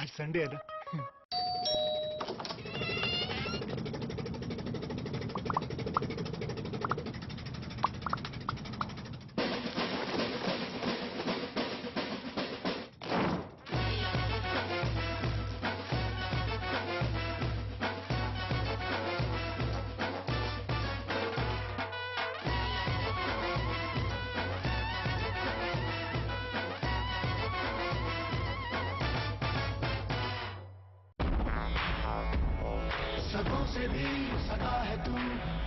आज संडे है ना। सगों से भी सगा है तू,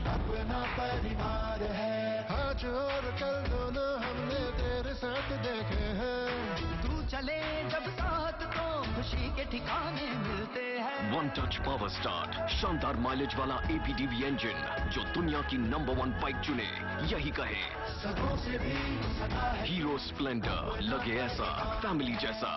अपना परिवार है। आज और कल दोनों हमने तेरे साथ देखे हैं। तू चले जब साथ तो खुशी के ठिकाने मिलते हैं। वन टच पावर स्टार्ट, शानदार माइलेज वाला एपीडीवी इंजन जो दुनिया की नंबर 1 बाइक चुने, यही कहे। सगों से भी सगा है। हीरो स्प्लेंडर, लगे ऐसा फैमिली जैसा।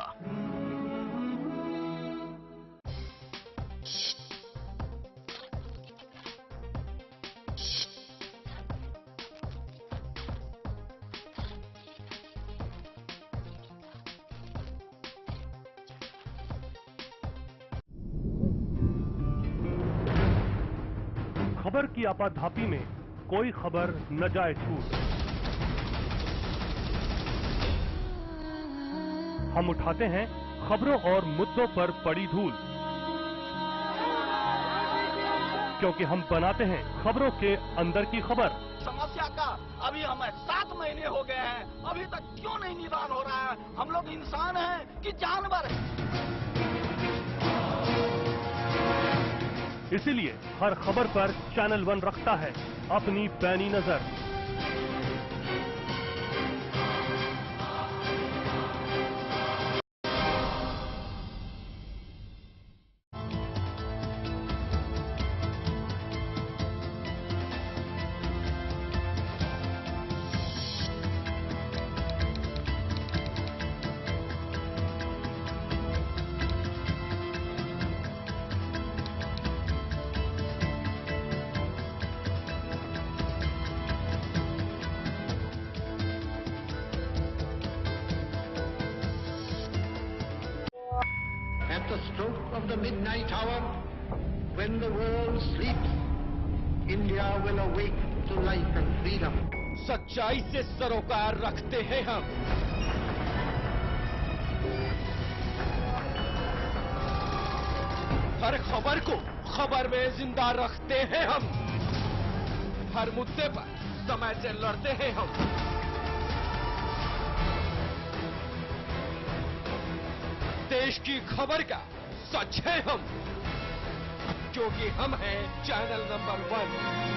खबर की आपाधापी में कोई खबर न जाए छूट। हम उठाते हैं खबरों और मुद्दों पर पड़ी धूल, क्योंकि हम बनाते हैं खबरों के अंदर की खबर। समस्या का अभी हमें 7 महीने हो गए हैं, अभी तक क्यों नहीं निदान हो रहा है? हम लोग इंसान हैं कि जानवर हैं? इसीलिए हर खबर पर चैनल 1 रखता है अपनी पैनी नजर। At the stroke of the midnight hour, when the world sleeps, India will awake to life and freedom. सच्चाई से सरोकार रखते हैं हम। हर खबर को खबर में जिंदा रखते हैं हम। हर मुद्दे पर समय से लड़ते हैं हम। देश की खबर का सच है हम, क्योंकि हम हैं चैनल नंबर 1।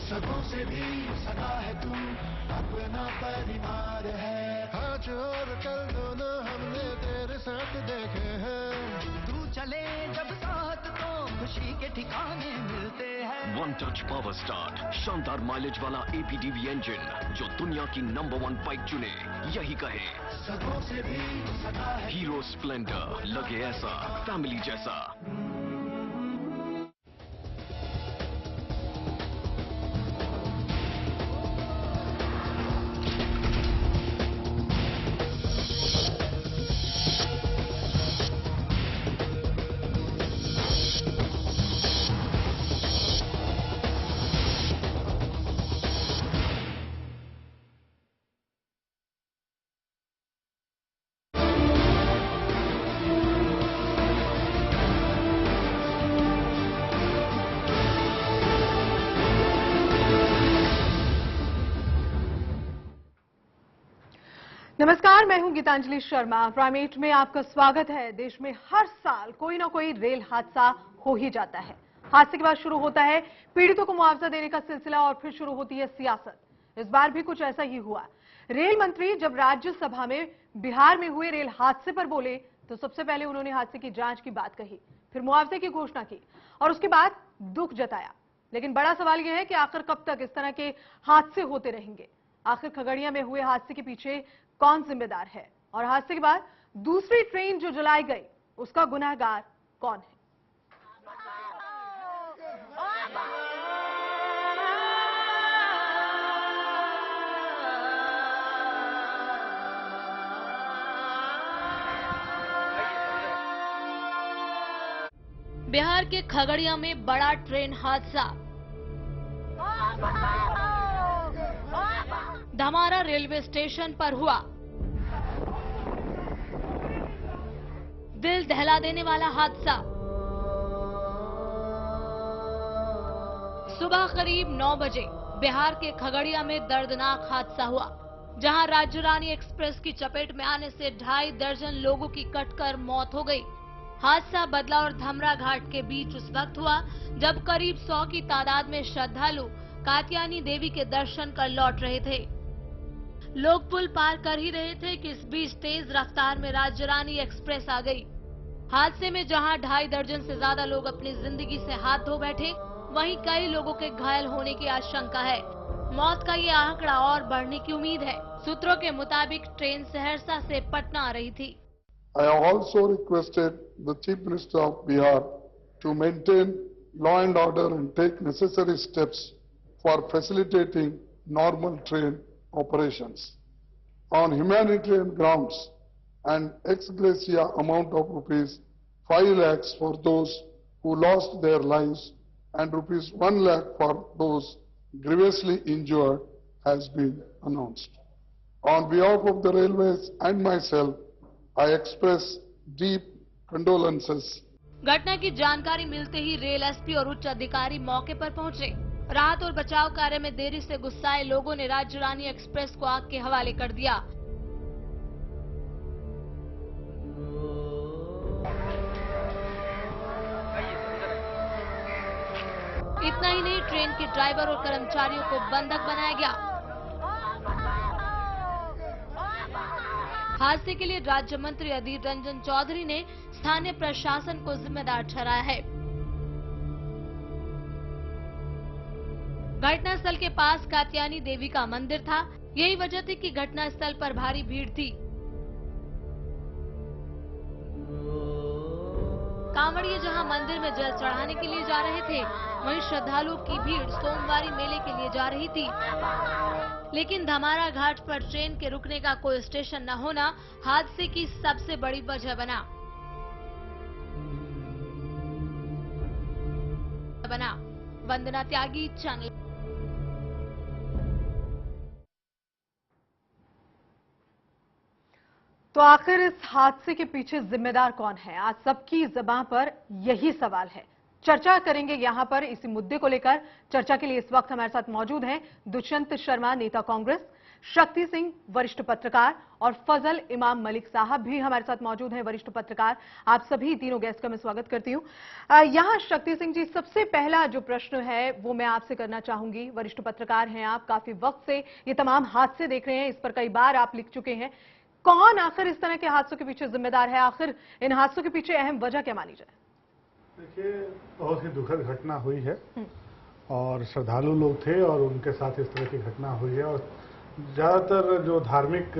सगों से भी सगा है तू, अपना परिवार है। आज और कल दोनों हमने तेरे साथ देखे हैं। तू चले जब साथ तो खुशी के ठिकाने मिलते हैं। वन टच पावर स्टार्ट, शानदार माइलेज वाला एपीडीवी इंजन जो दुनिया की नंबर 1 बाइक चुने, यही कहे। सगों से भी सगा है। हीरो स्प्लेंडर, लगे ऐसा फैमिली जैसा। नमस्कार, मैं हूं गीतांजलि शर्मा। प्राइम 8 में आपका स्वागत है। देश में हर साल कोई ना कोई रेल हादसा हो ही जाता है। हादसे के बाद शुरू होता है पीड़ितों को मुआवजा देने का सिलसिला और फिर शुरू होती है सियासत। इस बार भी कुछ ऐसा ही हुआ। रेल मंत्री जब राज्यसभा में बिहार में हुए रेल हादसे पर बोले तो सबसे पहले उन्होंने हादसे की जांच की बात कही, फिर मुआवजे की घोषणा की और उसके बाद दुख जताया। लेकिन बड़ा सवाल यह है कि आखिर कब तक इस तरह के हादसे होते रहेंगे? आखिर खगड़िया में हुए हादसे के पीछे कौन जिम्मेदार है और हादसे के बाद दूसरी ट्रेन जो जलाई गई उसका गुनहगार कौन है? बिहार के खगड़िया में बड़ा ट्रेन हादसा। धमारा रेलवे स्टेशन पर हुआ। दिल दहला देने वाला हादसा। सुबह करीब 9 बजे बिहार के खगड़िया में दर्दनाक हादसा हुआ, जहां राज्य रानी एक्सप्रेस की चपेट में आने से 2.5 दर्जन लोगों की कटकर मौत हो गई। हादसा बदला और धमरा घाट के बीच उस वक्त हुआ जब करीब 100 की तादाद में श्रद्धालु कात्यायनी देवी के दर्शन कर लौट रहे थे। लोग पुल पार कर ही रहे थे कि इस बीच तेज रफ्तार में राज्य रानी एक्सप्रेस आ गई। हादसे में जहां 2.5 दर्जन से ज्यादा लोग अपनी जिंदगी से हाथ धो बैठे, वहीं कई लोगों के घायल होने की आशंका है। मौत का ये आंकड़ा और बढ़ने की उम्मीद है। सूत्रों के मुताबिक ट्रेन सहरसा से पटना आ रही थी। I have also requested the Chief Minister of Bihar to maintain law and order and take necessary steps for facilitating normal train operations. On humanitarian grounds, an ex gratia amount of rupees 5 lakhs for those who lost their lives and rupees 1 lakh for those grievously injured has been announced. On behalf of the railways and myself, I express deep condolences. घटना की जानकारी मिलते ही rail SP और उच्च अधिकारी मौके पर पहुंचे। राहत और बचाव कार्य में देरी से गुस्साए लोगों ने राज्य रानी एक्सप्रेस को आग के हवाले कर दिया। इतना ही नहीं, ट्रेन के ड्राइवर और कर्मचारियों को बंधक बनाया गया। हादसे के लिए राज्य मंत्री अधीर रंजन चौधरी ने स्थानीय प्रशासन को जिम्मेदार ठहराया है। घटनास्थल के पास कात्यायनी देवी का मंदिर था। यही वजह थी कि घटनास्थल पर भारी भीड़ थी। कांवड़िए जहां मंदिर में जल चढ़ाने के लिए जा रहे थे, वहीं श्रद्धालुओं की भीड़ सोमवारी मेले के लिए जा रही थी। लेकिन धमारा घाट पर ट्रेन के रुकने का कोई स्टेशन न होना हादसे की सबसे बड़ी वजह बना। वंदना त्यागी, चैनल। तो आखिर इस हादसे के पीछे जिम्मेदार कौन है? आज सबकी ज़बान पर यही सवाल है। चर्चा करेंगे यहां पर इसी मुद्दे को लेकर। चर्चा के लिए इस वक्त हमारे साथ मौजूद हैं दुष्यंत शर्मा, नेता कांग्रेस, शक्ति सिंह, वरिष्ठ पत्रकार, और फजल इमाम मलिक साहब भी हमारे साथ मौजूद हैं, वरिष्ठ पत्रकार। आप सभी तीनों गेस्ट का मैं स्वागत करती हूं। यहां शक्ति सिंह जी, सबसे पहला जो प्रश्न है वो मैं आपसे करना चाहूंगी। वरिष्ठ पत्रकार हैं आप, काफी वक्त से ये तमाम हादसे देख रहे हैं, इस पर कई बार आप लिख चुके हैं। कौन आखिर इस तरह के हादसों के पीछे जिम्मेदार है? आखिर इन हादसों के पीछे अहम वजह क्या मानी जाए? देखिए, बहुत ही दुखद घटना हुई है और श्रद्धालु लोग थे और उनके साथ इस तरह की घटना हुई है। और ज़्यादातर जो धार्मिक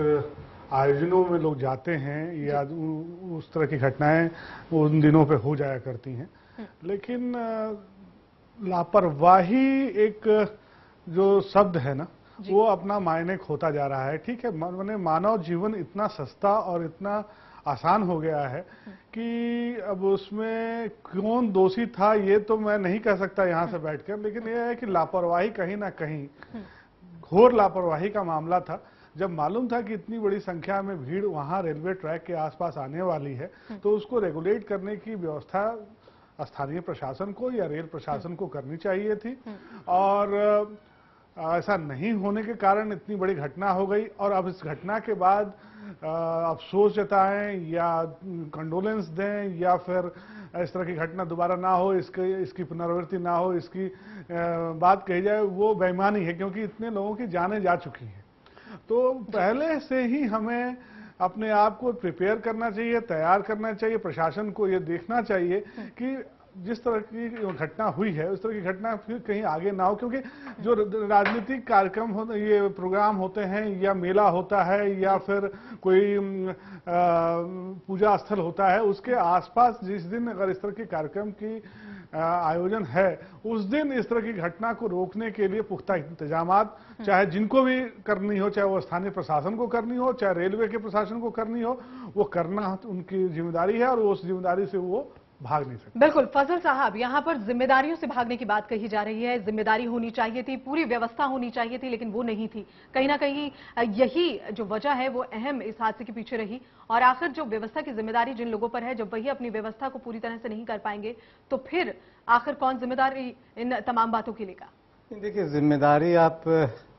आयोजनों में लोग जाते हैं या उस तरह की घटनाएं उन दिनों पे हो जाया करती हैं। लेकिन लापरवाही एक जो शब्द है ना, वो अपना मायने खोता जा रहा है। ठीक है, मानव जीवन इतना सस्ता और इतना आसान हो गया है कि अब उसमें कौन दोषी था ये तो मैं नहीं कह सकता यहाँ से बैठकर, लेकिन यह है कि लापरवाही कहीं ना कहीं घोर लापरवाही का मामला था। जब मालूम था कि इतनी बड़ी संख्या में भीड़ वहां रेलवे ट्रैक के आसपास आने वाली है, तो उसको रेगुलेट करने की व्यवस्था स्थानीय प्रशासन को या रेल प्रशासन को करनी चाहिए थी। और ऐसा नहीं होने के कारण इतनी बड़ी घटना हो गई। और अब इस घटना के बाद अफसोस जताएं या कंडोलेंस दें या फिर इस तरह की घटना दोबारा ना हो, इसकी पुनरावृत्ति ना हो, इसकी बात कही जाए, वो बेईमानी है, क्योंकि इतने लोगों की जानें जा चुकी हैं। तो पहले से ही हमें अपने आप को प्रिपेयर करना चाहिए, तैयार करना चाहिए। प्रशासन को ये देखना चाहिए कि जिस तरह की घटना हुई है उस तरह की घटना फिर कहीं आगे ना हो, क्योंकि जो राजनीतिक कार्यक्रम होते, ये प्रोग्राम होते हैं या मेला होता है या फिर कोई पूजा स्थल होता है, उसके आसपास जिस दिन अगर इस तरह के कार्यक्रम की आयोजन है, उस दिन इस तरह की घटना को रोकने के लिए पुख्ता इंतजामात, चाहे जिनको भी करनी हो, चाहे वो स्थानीय प्रशासन को करनी हो, चाहे रेलवे के प्रशासन को करनी हो, वो करना उनकी जिम्मेदारी है और उस जिम्मेदारी से वो भाग नहीं सकते। बिल्कुल फजल साहब, यहाँ पर जिम्मेदारियों से भागने की बात कही जा रही है। जिम्मेदारी होनी चाहिए थी, पूरी व्यवस्था होनी चाहिए थी, लेकिन वो नहीं थी। कहीं ना कहीं यही जो वजह है वो अहम इस हादसे के पीछे रही। और आखिर जो व्यवस्था की जिम्मेदारी जिन लोगों पर है, जब वही अपनी व्यवस्था को पूरी तरह से नहीं कर पाएंगे तो फिर आखिर कौन जिम्मेदारी इन तमाम बातों की लेगा? देखिए, जिम्मेदारी आप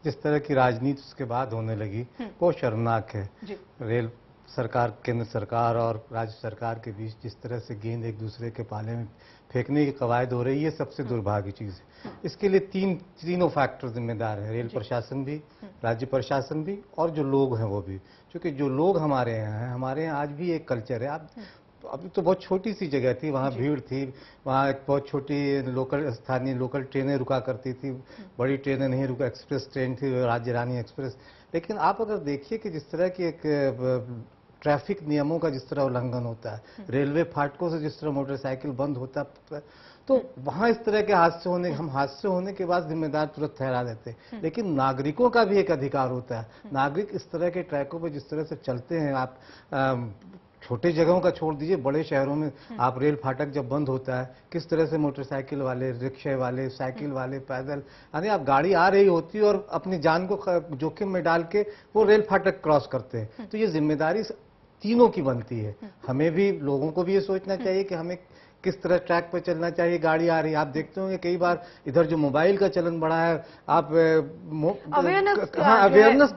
जिस तरह की राजनीति उसके बाद होने लगी वो शर्मनाक है। रेल सरकार, केंद्र सरकार और राज्य सरकार के बीच जिस तरह से गेंद एक दूसरे के पाले में फेंकने की कवायद हो रही है, सबसे दुर्भाग्य चीज है। इसके लिए तीनों फैक्टर जिम्मेदार हैं, रेल प्रशासन भी, राज्य प्रशासन भी और जो लोग हैं वो भी। क्योंकि जो लोग हमारे यहाँ हैं, हमारे यहाँ आज भी एक कल्चर है। आप अभी तो बहुत छोटी सी जगह थी, वहाँ भीड़ थी, वहाँ एक बहुत छोटी स्थानीय लोकल ट्रेनें रुका करती थी, बड़ी ट्रेनें नहीं रुका, एक्सप्रेस ट्रेन थी, राज्य रानी एक्सप्रेस। लेकिन आप अगर देखिए कि जिस तरह की एक ट्रैफिक नियमों का जिस तरह उल्लंघन होता है, रेलवे फाटकों से जिस तरह मोटरसाइकिल बंद होता है, तो वहां इस तरह के हादसे होने के बाद जिम्मेदार तुरंत ठहरा देते हैं। लेकिन नागरिकों का भी एक अधिकार होता है। नागरिक इस तरह के ट्रैकों पर जिस तरह से चलते हैं, आप छोटे जगहों का छोड़ दीजिए, बड़े शहरों में आप रेल फाटक जब बंद होता है, किस तरह से मोटरसाइकिल वाले, रिक्शे वाले, साइकिल वाले, पैदल, यानी आप गाड़ी आ रही होती है और अपनी जान को जोखिम में डाल के वो रेल फाटक क्रॉस करते हैं। तो ये जिम्मेदारी तीनों की बनती है। हमें भी, लोगों को भी ये सोचना चाहिए कि हमें किस तरह ट्रैक पर चलना चाहिए। गाड़ी आ रही है, आप देखते होंगे कई बार इधर जो मोबाइल का चलन बढ़ा है, आप अवेयरनेस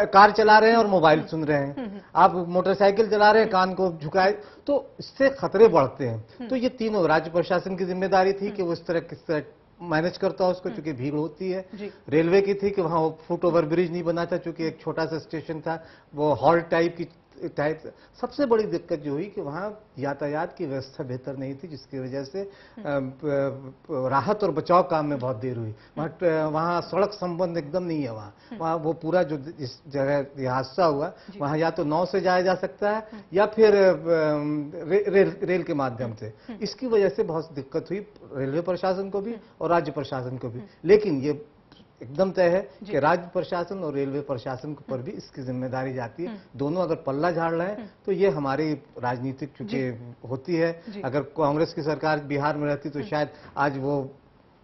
कार चला रहे हैं और मोबाइल सुन रहे हैं, आप मोटरसाइकिल चला रहे हैं, कान को झुकाए, तो इससे खतरे बढ़ते हैं। तो ये तीनों राज्य प्रशासन की जिम्मेदारी थी कि वो इस तरह किस तरह मैनेज करता है उसको, चूंकि भीड़ होती है। रेलवे की थी कि वहां वो फुट ओवर ब्रिज नहीं बना था, चूंकि एक छोटा सा स्टेशन था, वो हॉल टाइप सबसे बड़ी दिक्कत जो हुई कि वहां यातायात की व्यवस्था बेहतर नहीं थी, जिसकी वजह से राहत और बचाव काम में बहुत देर हुई। वहाँ सड़क संबंध एकदम नहीं है। वहाँ वो पूरा जो इस जगह हादसा हुआ, वहाँ या तो नाव से जाया जा सकता है या फिर रेल के माध्यम से। इसकी वजह से बहुत दिक्कत हुई रेलवे प्रशासन को भी और राज्य प्रशासन को भी। लेकिन ये एकदम तय है कि राज्य प्रशासन और रेलवे प्रशासन पर भी इसकी जिम्मेदारी जाती है। दोनों अगर पल्ला झाड़ रहे हैं तो ये हमारी राजनीतिक चूंकि होती है। अगर कांग्रेस की सरकार बिहार में रहती तो शायद आज वो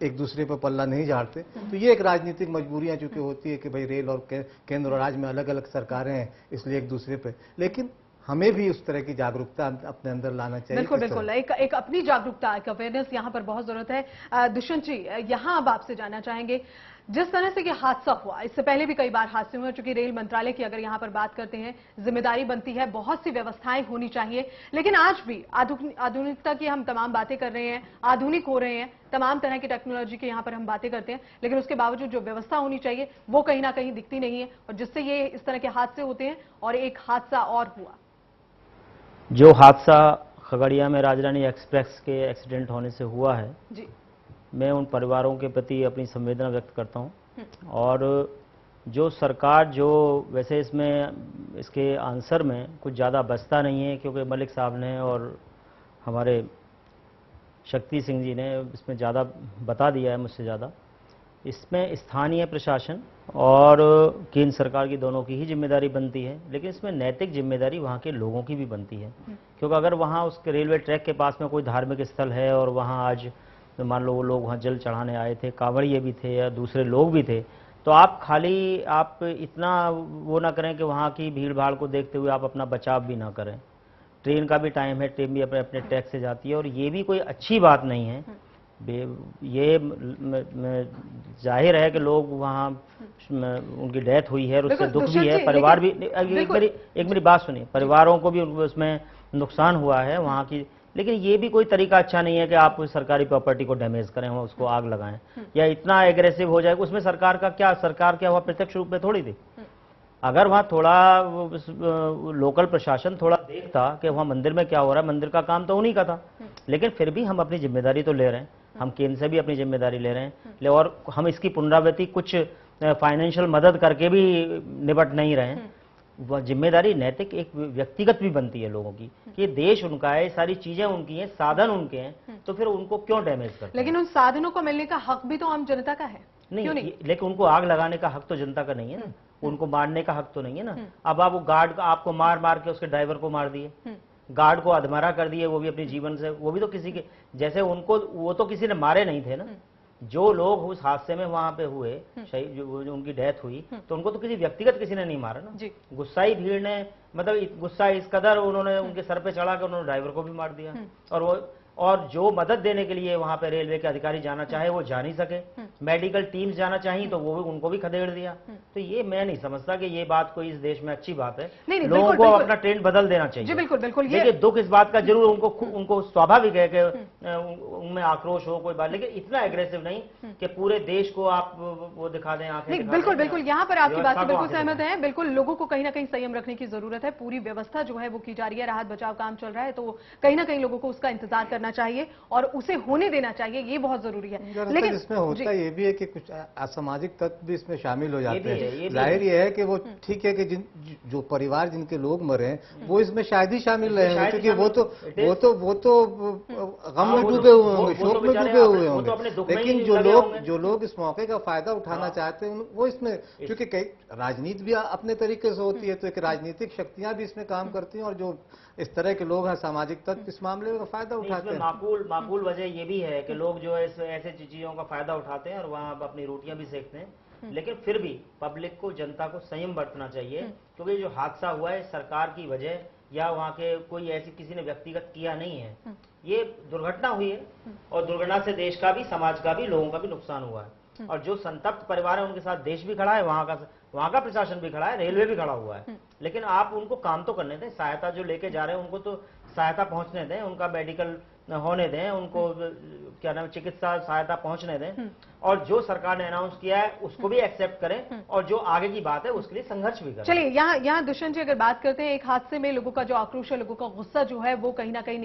एक दूसरे पर पल्ला नहीं झाड़ते। तो ये एक राजनीतिक मजबूरियां चूंकि होती है कि भाई रेल और केंद्र और राज्य में अलग अलग सरकारें हैं, इसलिए एक दूसरे पे, लेकिन हमें भी उस तरह की जागरूकता अपने अंदर लाना चाहिए। बिल्कुल बिल्कुल, एक अपनी जागरूकता, एक अवेयरनेस यहाँ पर बहुत जरूरत है। दुष्यंत जी, यहाँ अब आपसे जानना चाहेंगे, जिस तरह से ये हादसा हुआ, इससे पहले भी कई बार हादसे हुए, चूंकि रेल मंत्रालय की अगर यहाँ पर बात करते हैं, जिम्मेदारी बनती है, बहुत सी व्यवस्थाएं होनी चाहिए, लेकिन आज भी आधुनिकता की हम तमाम बातें कर रहे हैं, आधुनिक हो रहे हैं, तमाम तरह की टेक्नोलॉजी की यहाँ पर हम बातें करते हैं, लेकिन उसके बावजूद जो व्यवस्था होनी चाहिए वो कहीं ना कहीं दिखती नहीं है, और जिससे ये इस तरह के हादसे होते हैं। और एक हादसा और हुआ, जो हादसा खगड़िया में राजरानी एक्सप्रेस के एक्सीडेंट होने से हुआ है जी, मैं उन परिवारों के प्रति अपनी संवेदना व्यक्त करता हूं। और जो सरकार, जो वैसे इसमें इसके आंसर में कुछ ज़्यादा बचता नहीं है, क्योंकि मलिक साहब ने और हमारे शक्ति सिंह जी ने इसमें ज़्यादा बता दिया है मुझसे ज़्यादा। इसमें स्थानीय प्रशासन और केंद्र सरकार की दोनों की ही जिम्मेदारी बनती है, लेकिन इसमें नैतिक जिम्मेदारी वहाँ के लोगों की भी बनती है। क्योंकि अगर वहाँ उसके रेलवे ट्रैक के पास में कोई धार्मिक स्थल है और वहाँ आज मान लो वो लोग वहाँ जल चढ़ाने आए थे, कांवड़िए भी थे या दूसरे लोग भी थे, तो आप इतना वो ना करें कि वहाँ की भीड़ भाड़ को देखते हुए आप अपना बचाव भी ना करें। ट्रेन का भी टाइम है, ट्रेन भी अपने अपने ट्रैक से जाती है, और ये भी कोई अच्छी बात नहीं है। ये जाहिर है कि लोग वहाँ उनकी डेथ हुई है और उससे दुख भी है, परिवार भी, एक मेरी बात सुनिए, परिवारों को भी उसमें नुकसान हुआ है, वहाँ की लेकिन ये भी कोई तरीका अच्छा नहीं है कि आप सरकारी प्रॉपर्टी को डैमेज करें, हम उसको आग लगाएं या इतना एग्रेसिव हो जाए। उसमें सरकार क्या हुआ, प्रत्यक्ष रूप में थोड़ी थी। अगर वहां थोड़ा लोकल प्रशासन थोड़ा देखता कि वहां मंदिर में क्या हो रहा है, मंदिर का काम तो उन्हीं का था, लेकिन फिर भी हम अपनी जिम्मेदारी तो ले रहे हैं, हम केंद्र से भी अपनी जिम्मेदारी ले रहे हैं, और हम इसकी पुनरावृत्ति कुछ फाइनेंशियल मदद करके भी निपट नहीं रहे हैं। वह जिम्मेदारी नैतिक एक व्यक्तिगत भी बनती है लोगों की कि ये देश उनका है, सारी चीजें उनकी हैं, साधन उनके हैं, तो फिर उनको क्यों डैमेज करते हैं? लेकिन उन साधनों को मिलने का हक भी तो आम जनता का है। नहीं, लेकिन उनको आग लगाने का हक तो जनता का नहीं है ना, उनको मारने का हक तो नहीं है ना। अब आप वो गार्ड आपको मार के उसके ड्राइवर को मार दिए, गार्ड को अधमरा कर दिए, वो भी अपने जीवन से, वो भी तो किसी के जैसे उनको, वो तो किसी ने मारे नहीं थे ना। जो लोग उस हादसे में वहां पे हुए, जो उनकी डेथ हुई, तो उनको तो किसी व्यक्तिगत किसी ने नहीं मारा ना, गुस्साई भीड़ ने, मतलब गुस्सा इस कदर उन्होंने उनके सर पे चढ़ा कर उन्होंने ड्राइवर को भी मार दिया। और जो मदद देने के लिए वहां पे रेलवे के अधिकारी जाना चाहे वो जा नहीं सके, मेडिकल टीम्स जाना चाहिए तो वो भी उनको भी खदेड़ दिया। तो ये मैं नहीं समझता कि ये बात कोई इस देश में अच्छी बात है। लोगों को अपना ट्रेंड बदल देना चाहिए। बिल्कुल बिल्कुल। देखिए दुख इस बात का जरूर उनको स्वाभाविक है कि उनमें आक्रोश हो कोई बात, लेकिन इतना एग्रेसिव नहीं कि पूरे देश को आप वो दिखा दें आंखें। बिल्कुल बिल्कुल, यहाँ पर आपकी बात से बिल्कुल सहमत है। बिल्कुल लोगों को कहीं ना कहीं संयम रखने की जरूरत है। पूरी व्यवस्था जो है वो की जा रही है, राहत बचाव काम चल रहा है, तो कहीं ना कहीं लोगों को उसका इंतजार करना चाहिए और उसे होने देना चाहिए, ये बहुत जरूरी है। लेकिन इसमें होता ये भी है कि कुछ असामाजिक तत्व भी इसमें शामिल हो जाते हैं। जाहिर ये है कि वो ठीक है कि जो परिवार जिनके लोग मरे हैं वो इसमें शायद ही शामिल रहे होंगे, क्योंकि वो तो गम में डूबे हुए होंगे, शोक में डूबे हुए होंगे। लेकिन जो लोग इस मौके का फायदा उठाना चाहते हैं वो इसमें, क्योंकि कई राजनीति भी अपने तरीके से होती है, तो एक राजनीतिक शक्तियां भी इसमें काम करती हैं, और जो इस तरह के लोग हैं सामाजिक तत्व इस मामले में फायदा उठाते हैं। माकूल वजह ये भी है कि लोग जो है ऐसे चीजों का फायदा उठाते हैं और वहां अपनी रोटियां भी सेकते हैं। लेकिन फिर भी पब्लिक को, जनता को संयम बरतना चाहिए, क्योंकि जो हादसा हुआ है सरकार की वजह या वहां के कोई ऐसी किसी ने व्यक्तिगत किया नहीं है, ये दुर्घटना हुई है, और दुर्घटना से देश का भी, समाज का भी, लोगों का भी नुकसान हुआ है। और जो संतप्त परिवार है उनके साथ देश भी खड़ा है, वहां का प्रशासन भी खड़ा है, रेलवे भी खड़ा हुआ है। लेकिन आप उनको काम तो करने दें, सहायता जो लेके जा रहे हैं उनको तो सहायता पहुंचने दें, उनका मेडिकल होने दें, उनको क्या नाम चिकित्सा सहायता पहुंचने दें, और जो सरकार ने अनाउंस किया है उसको भी एक्सेप्ट करें, और जो आगे की बात है उसके लिए संघर्ष भी करें। चलिए यहाँ दुष्यंत जी अगर बात करते हैं, एक हादसे में लोगों का जो आक्रोश है, लोगों का गुस्सा जो है वो कहीं ना कहीं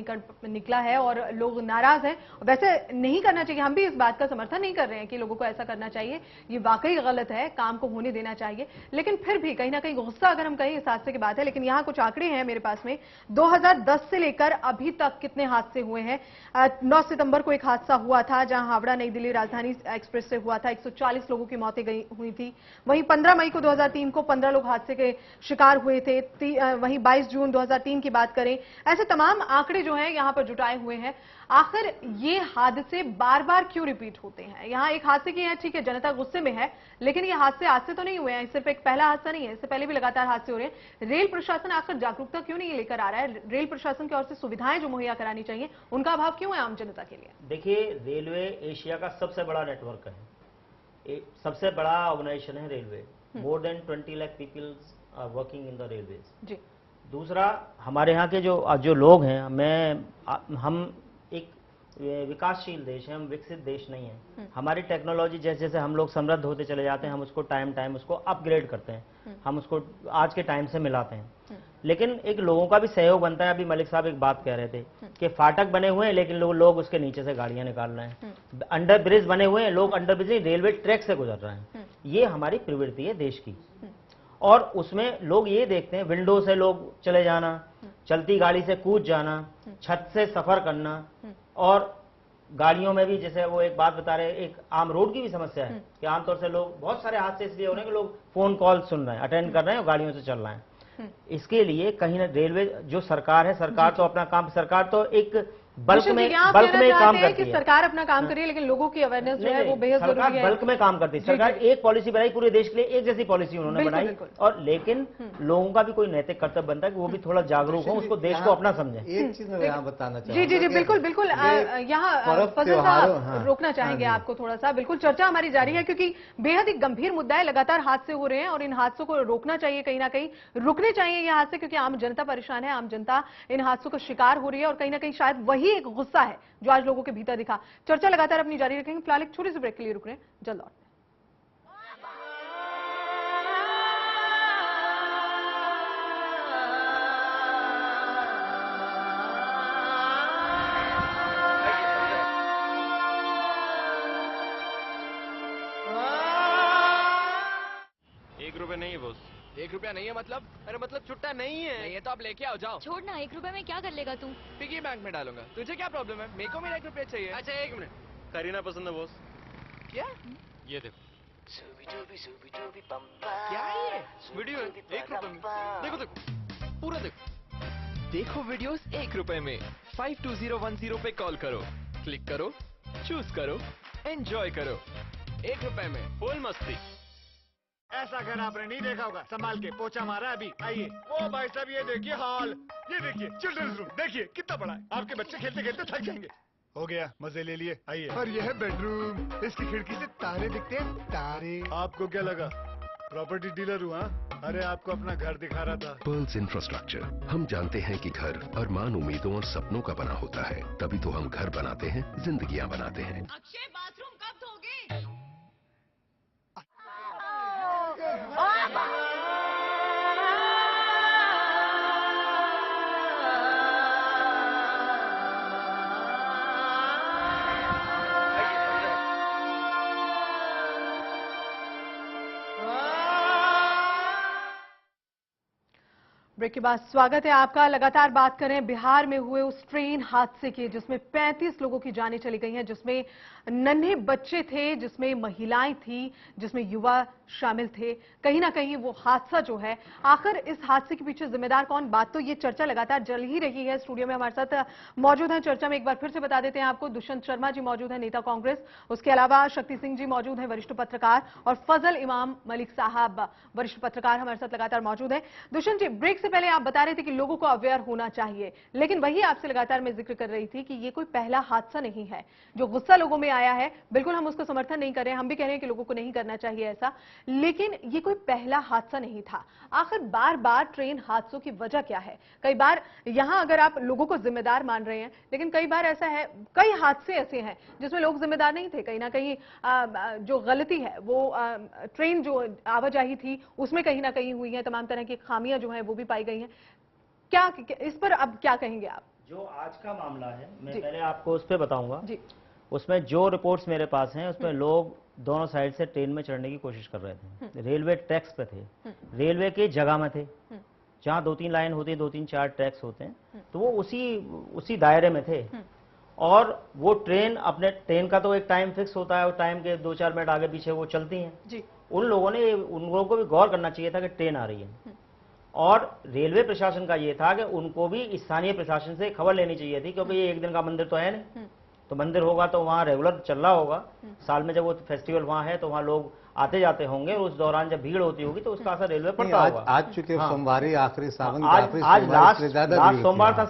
निकला है और लोग नाराज हैं। वैसे नहीं करना चाहिए, हम भी इस बात का समर्थन नहीं कर रहे हैं कि लोगों को ऐसा करना चाहिए, ये वाकई गलत है, काम को होने देना चाहिए। लेकिन फिर भी कहीं ना कहीं गुस्सा अगर हम कहें इस हादसे की बात है। लेकिन यहाँ कुछ आंकड़े हैं मेरे पास में, 2010 से लेकर अभी तक कितने हादसे हुए हैं। 9 सितंबर को एक हादसा हुआ था जहां हावड़ा नई दिल्ली राजधानी एक्सप्रेस से हुआ था, 140 लोगों की मौतें हुई थी। वहीं 15 मई को 2003 को 15 लोग हादसे के शिकार हुए थे। वहीं 22 जून 2003 की बात करें, ऐसे तमाम आंकड़े जो हैं यहां पर जुटाए हुए हैं। आखिर ये हादसे बार बार क्यों रिपीट होते हैं? यहाँ एक हादसे की है, ठीक है, जनता गुस्से में है, लेकिन ये हादसे आज से तो नहीं हुए हैं, सिर्फ एक पहला हादसा नहीं है, इससे पहले भी लगातार हादसे हो रहे हैं। रेल प्रशासन आखिर जागरूकता क्यों नहीं लेकर आ रहा है? रेल प्रशासन की ओर से सुविधाएं जो मुहैया करानी चाहिए उनका अभाव क्यों है आम जनता के लिए? देखिए, रेलवे एशिया का सबसे बड़ा नेटवर्क है, सबसे बड़ा ऑर्गेनाइजेशन है railway. More than 20 lakh people are working in the railways. जी। दूसरा, हमारे यहाँ के जो लोग हैं, हम एक विकासशील देश है, हम विकसित देश नहीं है। हमारी टेक्नोलॉजी जैसे जैसे हम लोग समृद्ध होते चले जाते हैं, हम उसको टाइम उसको अपग्रेड करते हैं, हम उसको आज के टाइम से मिलाते हैं। लेकिन एक लोगों का भी सहयोग बनता है। अभी मलिक साहब एक बात कह रहे थे कि फाटक बने हुए हैं लेकिन लोग उसके नीचे से गाड़ियां निकाल रहे हैं, अंडर ब्रिज बने हुए हैं, लोग अंडर ब्रिज रेलवे ट्रैक से गुजर रहे हैं। ये हमारी प्रवृत्ति है देश की, और उसमें लोग ये देखते हैं, विंडो से लोग चले जाना, चलती गाड़ी से कूद जाना, छत से सफर करना, और गाड़ियों में भी, जैसे वो एक बात बता रहे, एक आम रोड की भी समस्या है कि आमतौर से लोग, बहुत सारे हादसे इसलिए हो रहे हैं कि लोग फोन कॉल सुन रहे हैं, अटेंड कर रहे हैं और गाड़ियों से चल रहे हैं। इसके लिए कहीं ना रेलवे जो सरकार है, सरकार तो अपना काम, सरकार तो एक बल्क में काम करती है। सरकार अपना काम करिए, लेकिन लोगों की अवेयरनेस जो है वो बेहद जरूरी है। बल्क में काम करती है सरकार। एक पॉलिसी बनाई पूरे देश के लिए, एक जैसी पॉलिसी उन्होंने बनाई, और लेकिन लोगों का भी कोई नैतिक कर्तव्य बनता है कि वो भी थोड़ा जागरूक हो, उसको देश को अपना समझे। एक चीज मैं यहाँ बताना चाहूँगा। जी, बिल्कुल बिल्कुल। यहाँ फजल साहब रोकना चाहेंगे आपको थोड़ा सा। बिल्कुल, चर्चा हमारी जारी है क्योंकि बेहद ही गंभीर मुद्दा है। लगातार हादसे हो रहे हैं और इन हादसों को रोकना चाहिए, कहीं ना कहीं रुकने चाहिए ये हादसे, क्योंकि आम जनता परेशान है, आम जनता इन हादसों का शिकार हो रही है और कहीं ना कहीं शायद वही एक गुस्सा है जो आज लोगों के भीतर दिखा। चर्चा लगातार अपनी जारी रखेंगे। फिलहाल एक छोटी सी ब्रेक के लिए रुक रहे हैं, जल्द लौट। ₹1 नहीं है बॉस। ₹1 नहीं है मतलब? अरे मतलब छुट्टा नहीं है। नहीं है तो आप लेके आओ, जाओ। छोड़ना, ₹1 में क्या कर लेगा तू? पिगी बैंक में डालूंगा। तुझे क्या प्रॉब्लम है? मेरे को मेरा ₹1 चाहिए। अच्छा 1 मिनट। करीना पसंद है बॉस। क्या? ये देखो। क्या है ये? वीडियो ₹1 में। देखो देखो, पूरा देखो। देखो वीडियोस ₹1 में। 52010 पे कॉल करो, क्लिक करो, चूज करो, एंजॉय करो। ₹1 में फुल मस्ती। ऐसा घर आपने नहीं देखा होगा। संभाल के, पोछा मारा अभी। आइए। ओ भाई साहब, ये देखिए हॉल, ये देखिए चिल्ड्रंस रूम, देखिए कितना बड़ा है। आपके बच्चे खेलते खेलते थक जाएंगे। हो गया, मजे ले लिए। आइए। और यह है बेडरूम। इसकी खिड़की से तारे दिखते हैं, तारे। आपको क्या लगा प्रॉपर्टी डीलर हुआ? अरे आपको अपना घर दिखा रहा था। Pearls infrastructure. हम जानते हैं कि घर अरमान, उम्मीदों और सपनों का बना होता है, तभी तो हम घर बनाते हैं, जिंदगियां बनाते हैं। अक्षय, बाथरूम कब धोगे? ब्रेक के बाद स्वागत है आपका। लगातार बात करें बिहार में हुए उस ट्रेन हादसे की जिसमें 35 लोगों की जानें चली गई हैं, जिसमें नन्हे बच्चे थे, जिसमें महिलाएं थी, जिसमें युवा शामिल थे। कहीं ना कहीं वो हादसा जो है, आखिर इस हादसे के पीछे जिम्मेदार कौन, बात तो ये चर्चा लगातार चल ही रही है। स्टूडियो में हमारे साथ मौजूद है चर्चा में, एक बार फिर से बता देते हैं आपको, दुष्यंत शर्मा जी मौजूद है, नेता कांग्रेस। उसके अलावा शक्ति सिंह जी मौजूद है, वरिष्ठ पत्रकार, और फजल इमाम मलिक साहब वरिष्ठ पत्रकार हमारे साथ लगातार मौजूद है। दुष्यंत जी, ब्रेक से पहले आप बता रहे थे कि लोगों को अवेयर होना चाहिए, लेकिन वही आपसे लगातार मैं जिक्र कर रही थी कि ये कोई पहला हादसा नहीं है। जो गुस्सा लोगों में आया है, बिल्कुल हम उसका समर्थन नहीं कर रहे हैं, हम भी कह रहे हैं कि लोगों को नहीं करना चाहिए ऐसा, लेकिन ये कोई पहला हादसा नहीं था। आखिर बार बार ट्रेन हादसों की वजह क्या है? कई बार यहां अगर आप लोगों को जिम्मेदार मान रहे हैं, लेकिन कई बार ऐसा है, कई हादसे ऐसे हैं जिसमें लोग जिम्मेदार नहीं थे। कहीं ना कहीं जो गलती है वो ट्रेन जो आवाजाही थी उसमें कहीं ना कहीं हुई है, तमाम तरह की खामियां जो है वो भी पाई गई हैं। क्या इस पर अब क्या कहेंगे आप? जो आज का मामला है, मैं पहले आपको उस पर बताऊंगा। उसमें जो रिपोर्ट्स मेरे पास हैं, उसमें लोग दोनों साइड से ट्रेन में चढ़ने की कोशिश कर रहे थे, रेलवे ट्रैक्स पे थे, रेलवे की जगह में थे, जहां 2-3 लाइन होती है, 2-3-4 ट्रैक्स होते हैं, तो वो उसी दायरे में थे। और वो ट्रेन का तो एक टाइम फिक्स होता है, और टाइम के 2-4 मिनट आगे पीछे वो चलती हैं। उन लोगों को भी गौर करना चाहिए था कि ट्रेन आ रही है, और रेलवे प्रशासन का ये था कि उनको भी स्थानीय प्रशासन से खबर लेनी चाहिए थी, क्योंकि ये एक दिन का मंदिर तो है नहीं, तो मंदिर होगा तो वहाँ रेगुलर चल रहा होगा। साल में जब वो फेस्टिवल वहाँ है तो वहाँ लोग आते जाते होंगे, और उस दौरान जब भीड़ होती होगी तो उसका असर रेलवे पड़ता होगा। आज चूंकि सोमवारी आखिरी सावन, आज लास्ट सोमवार था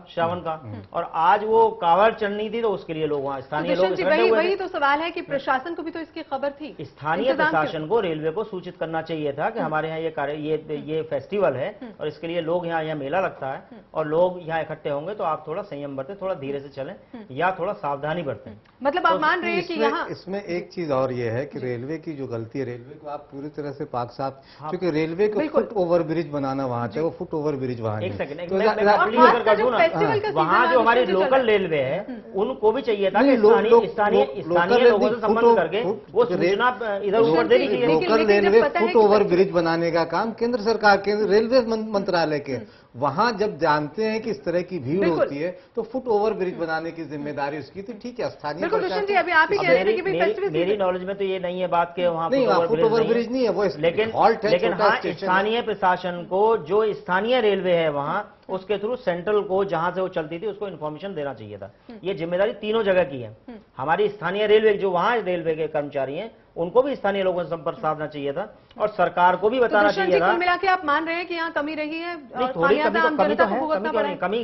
श्रावण का, और आज वो कावड़ चढ़नी थी, तो उसके लिए लोग वहाँ स्थानीय लोग वही तो सवाल है कि प्रशासन को भी तो इसकी खबर थी। स्थानीय प्रशासन को, रेलवे को सूचित करना चाहिए था कि हमारे यहाँ ये फेस्टिवल है और इसके लिए लोग यहाँ मेला लगता है और लोग यहाँ इकट्ठे होंगे, तो आप थोड़ा संयम बरतें, थोड़ा धीरे से चलें या थोड़ा सावधानी बरतें। मतलब आप मान रहे हैं कि यहाँ इसमें एक चीज और ये है कि रेलवे की जो गलती है, रेलवे को आप पूरी तरह से पाक साफ, क्योंकि रेलवे को फुट ओवर ब्रिज बनाना वहां चाहिए, वो फुट ओवर ब्रिज वहां नहीं। एक सेकंड, वहाँ जो हमारी लोकल रेलवे है उनको भी चाहिए था कि स्थानीय लोगों से संबंध करके वो सूचना इधर ऊपर देनी चाहिए। Local railway foot over bridge बनाने का काम केंद्र सरकार, रेलवे मंत्रालय के, वहां जब जानते हैं कि इस तरह की भीड़ होती है तो फुट ओवर ब्रिज बनाने की जिम्मेदारी उसकी थी। ठीक है, स्थानीय मेरी नॉलेज में तो ये नहीं है बात के वहाँ फुट ओवर ब्रिज नहीं है वो, लेकिन हाँ स्थानीय प्रशासन को जो स्थानीय रेलवे है वहाँ उसके थ्रू सेंट्रल को जहां से वो चलती थी उसको इन्फॉर्मेशन देना चाहिए था। ये जिम्मेदारी तीनों जगह की है। हमारी स्थानीय रेलवे जो वहां रेलवे के कर्मचारी हैं उनको भी स्थानीय लोगों से संपर्क साधना चाहिए था और सरकार को भी बताना चाहिए था। कुल मिला के आप मान रहे हैं कि यहाँ कमी रही है? थोड़ी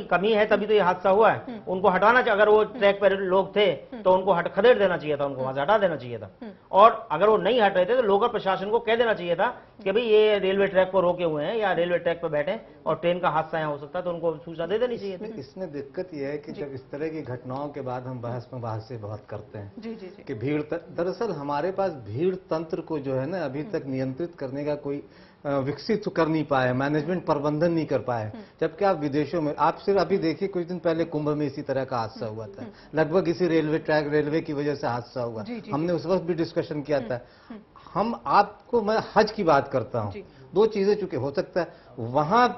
कमी है तभी तो ये हादसा हुआ है। उनको हटाना चाहिए। अगर वो ट्रैक पर लोग थे तो उनको खदेड़ देना चाहिए था, उनको वहां से हटा देना चाहिए था। और अगर वो नहीं हट रहे थे तो लोकल प्रशासन को कह देना चाहिए था कि भाई ये रेलवे ट्रैक पर रोके हुए हैं या रेलवे ट्रैक पर बैठे और ट्रेन का हादसा यहाँ हो सकता है, तो उनको सूचना दे देनी चाहिए थी। इसमें दिक्कत यह है कि जब इस तरह की घटनाओं के बाद हम बहस में बाहर से बहुत करते हैं जी जी जी। कि भीड़ दरअसल हमारे पास भीड़ तंत्र को जो है ना अभी तक नियंत्रित करने का कोई विकसित कर नहीं पाए, मैनेजमेंट प्रबंधन नहीं कर पाए। जबकि आप विदेशों में आप सिर्फ अभी देखिए कुछ दिन पहले कुंभ में इसी तरह का हादसा हुआ था, लगभग इसी रेलवे की वजह से हादसा हुआ। हमने उस वक्त भी डिस्कशन किया था। हम आपको मैं हज की बात करता हूँ, दो चीजें चूंकि हो सकता है वहां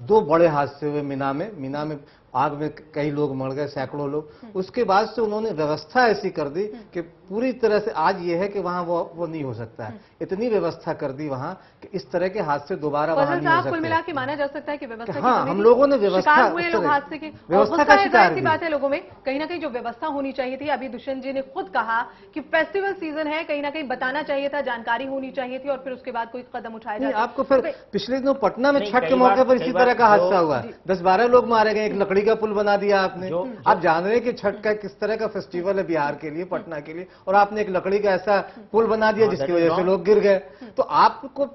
दो बड़े हादसे हुए मीना में आग में कई लोग मर गए, सैकड़ों लोग। उसके बाद से उन्होंने व्यवस्था ऐसी कर दी कि पूरी तरह से आज ये है कि वहां वो नहीं हो सकता है। इतनी व्यवस्था कर दी वहां कि इस तरह के हादसे दोबारा वहां नहीं हो सकते। कुल मिला के माना जा सकता है कि व्यवस्था हाँ, हम लोगों ने व्यवस्था हादसे की व्यवस्था का शिकार बात है लोगों में कहीं ना कहीं जो व्यवस्था होनी चाहिए थी। अभी दुष्यंत जी ने खुद कहा कि फेस्टिवल सीजन है, कहीं ना कहीं बताना चाहिए था, जानकारी होनी चाहिए थी और फिर उसके बाद कोई कदम उठाया जाए। आपको फिर पिछले दिनों पटना में छठ के मौके पर इसी तरह का हादसा हुआ, 10-12 लोग मारे गए, एक लकड़ी का पुल बना दिया आपने। आप जान रहे हैं कि छठ का किस तरह का फेस्टिवल है बिहार के लिए, पटना के लिए, और आपने एक लकड़ी का ऐसा पुल बना दिया जिसकी वजह से लोग गिर गए। तो आपको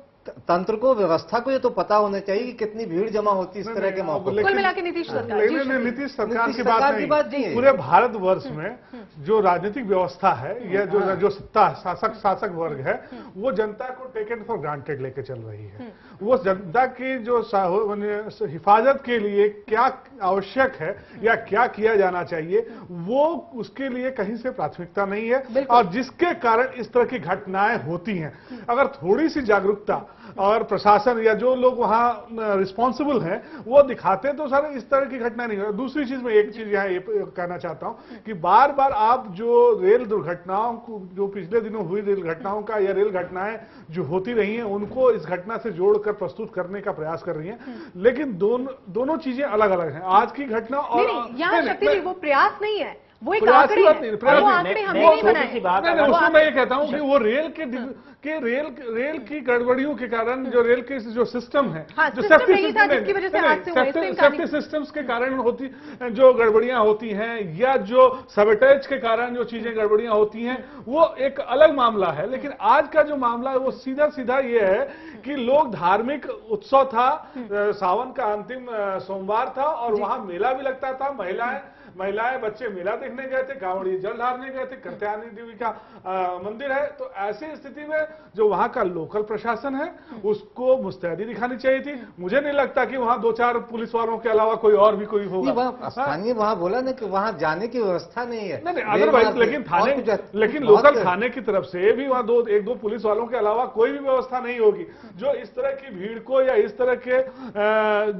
तंत्र को व्यवस्था को ये तो पता होना चाहिए कि कितनी भीड़ जमा होती है इस तरह के मौकों पर। कुल मिला के नीतीश सरकार की बात नहीं, पूरे भारतवर्ष में जो राजनीतिक व्यवस्था है या जो सत्ता शासक वर्ग है वो जनता को टेकन फॉर ग्रांटेड लेके चल रही है। वो जनता की जो हिफाजत के लिए क्या आवश्यक है या क्या किया जाना चाहिए वो उसके लिए कहीं से प्राथमिकता नहीं है, और जिसके कारण इस तरह की घटनाएं होती हैं। अगर थोड़ी सी जागरूकता और प्रशासन या जो लोग वहां रिस्पॉन्सिबल हैं वो दिखाते तो सारे इस तरह की घटना नहीं हो। दूसरी चीज में एक चीज यहाँ ये कहना चाहता हूं कि बार बार आप जो रेल दुर्घटनाओं को, जो पिछले दिनों हुई रेल घटनाओं का या रेल घटनाएं जो होती रही हैं उनको इस घटना से जोड़कर प्रस्तुत करने का प्रयास कर रही हैं, लेकिन दोनों चीजें अलग अलग हैं। आज की घटना और यहाँ शक्ति जी वो प्रयास नहीं है, वो एक आंकड़े हैं। वो आंकड़े हमने नहीं बनाए। उसमें मैं ये कहता हूं कि वो रेल की गड़बड़ियों के कारण जो रेल के जो सिस्टम है, जो सेफ्टी सिस्टम्स के कारण होती जो गड़बड़ियां होती हैं या जो सबेटेज के कारण जो चीजें गड़बड़ियां होती हैं वो एक अलग मामला है। लेकिन आज का जो मामला है वो सीधा ये है कि लोग धार्मिक उत्सव था, सावन का अंतिम सोमवार था और वहां मेला भी लगता था। महिलाएं बच्चे मेला देखने गए थे, कांवड़ी जल ढारने गए थे, कात्यायनी देवी का मंदिर है। तो ऐसी स्थिति में जो वहां का लोकल प्रशासन है उसको मुस्तैदी दिखानी चाहिए थी। मुझे नहीं लगता कि वहां 2-4 पुलिस वालों के अलावा कोई और भी कोई होगा। स्थानीय वहां बोला ना कि वहां जाने की व्यवस्था नहीं है। नहीं अदरवाइज लेकिन लोकल थाने की तरफ से भी वहां 1-2 पुलिस वालों के अलावा कोई भी व्यवस्था नहीं होगी जो इस तरह की भीड़ को या इस तरह के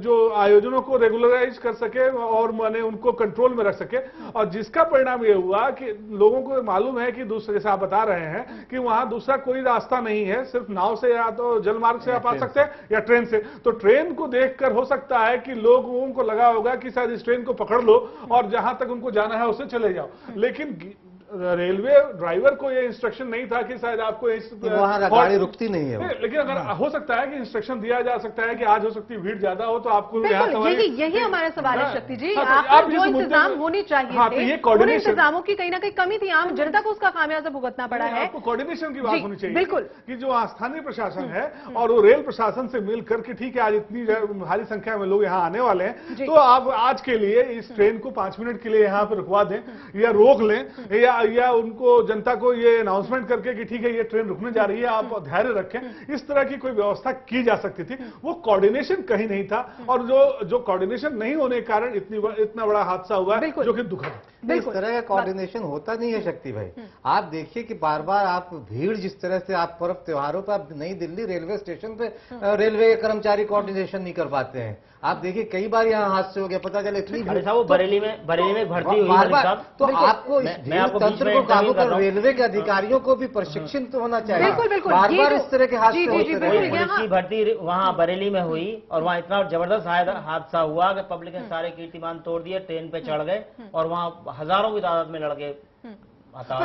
जो आयोजनों को रेगुलराइज कर सके और माने उनको कंट्रोल में रख सके। और जिसका परिणाम यह हुआ कि लोगों को मालूम है कि दूसरे, जैसे आप बता रहे हैं कि वहां दूसरा कोई रास्ता नहीं है, सिर्फ नाव से या तो जलमार्ग से आप आ सकते हैं या ट्रेन से। तो ट्रेन को देखकर हो सकता है कि लोगों को लगा होगा कि शायद इस ट्रेन को पकड़ लो और जहां तक उनको जाना है उससे चले जाओ। लेकिन रेलवे ड्राइवर को यह इंस्ट्रक्शन नहीं था कि शायद आपको वहां गाड़ी रुकती नहीं है। लेकिन अगर हो सकता है कि इंस्ट्रक्शन दिया जा सकता है कि आज हो सकती है भीड़ ज्यादा हो तो आपको यही हमारा सवाल है शक्ति जी। आप जो इंतजाम होनी चाहिए थे इंतजामों की कहीं ना कहीं कमी थी, आम जनता को उसका खामियाजा भुगतना पड़ा है। आपको कोऑर्डिनेशन की बात होनी चाहिए बिल्कुल कि जो स्थानीय प्रशासन है और वो रेल प्रशासन से मिल करके ठीक है आज इतनी भारी संख्या में लोग यहाँ आने वाले हैं तो आप आज के लिए इस ट्रेन को 5 मिनट के लिए यहाँ पे रुकवा दें या रोक लें या या उनको जनता को ये अनाउंसमेंट करके कि ठीक है ये ट्रेन रुकने जा रही है, आप धैर्य रखें, इस तरह की कोई व्यवस्था की जा सकती थी। वो कोऑर्डिनेशन कहीं नहीं था, और जो कोऑर्डिनेशन नहीं होने के कारण इतना बड़ा हादसा हुआ है, जो कि दुखद है। इस तरह का कोऑर्डिनेशन होता नहीं है शक्ति भाई। आप देखिए कि बार बार आप भीड़ जिस तरह से आप पर्व त्योहारों पर, आप नई दिल्ली रेलवे स्टेशन पे रेलवे के कर्मचारी कोऑर्डिनेशन नहीं कर पाते हैं। आप देखिए कई बार यहाँ हादसे हो गया, पता चले इतनी वो बरेली में भर्ती हुई है। तो आपको इस तंत्र को काबू कर रेलवे के अधिकारियों को भी प्रशिक्षण तो होना चाहिए। बार बार इस तरह के हादसे होते रहे। पुलिस की भर्ती वहाँ बरेली में हुई और वहाँ इतना जबरदस्त हादसा हुआ कि पब्लिक ने सारे कीर्तिमान तोड़ दिए, ट्रेन पे चढ़ गए और वहाँ हजारों की तादाद में लड़के।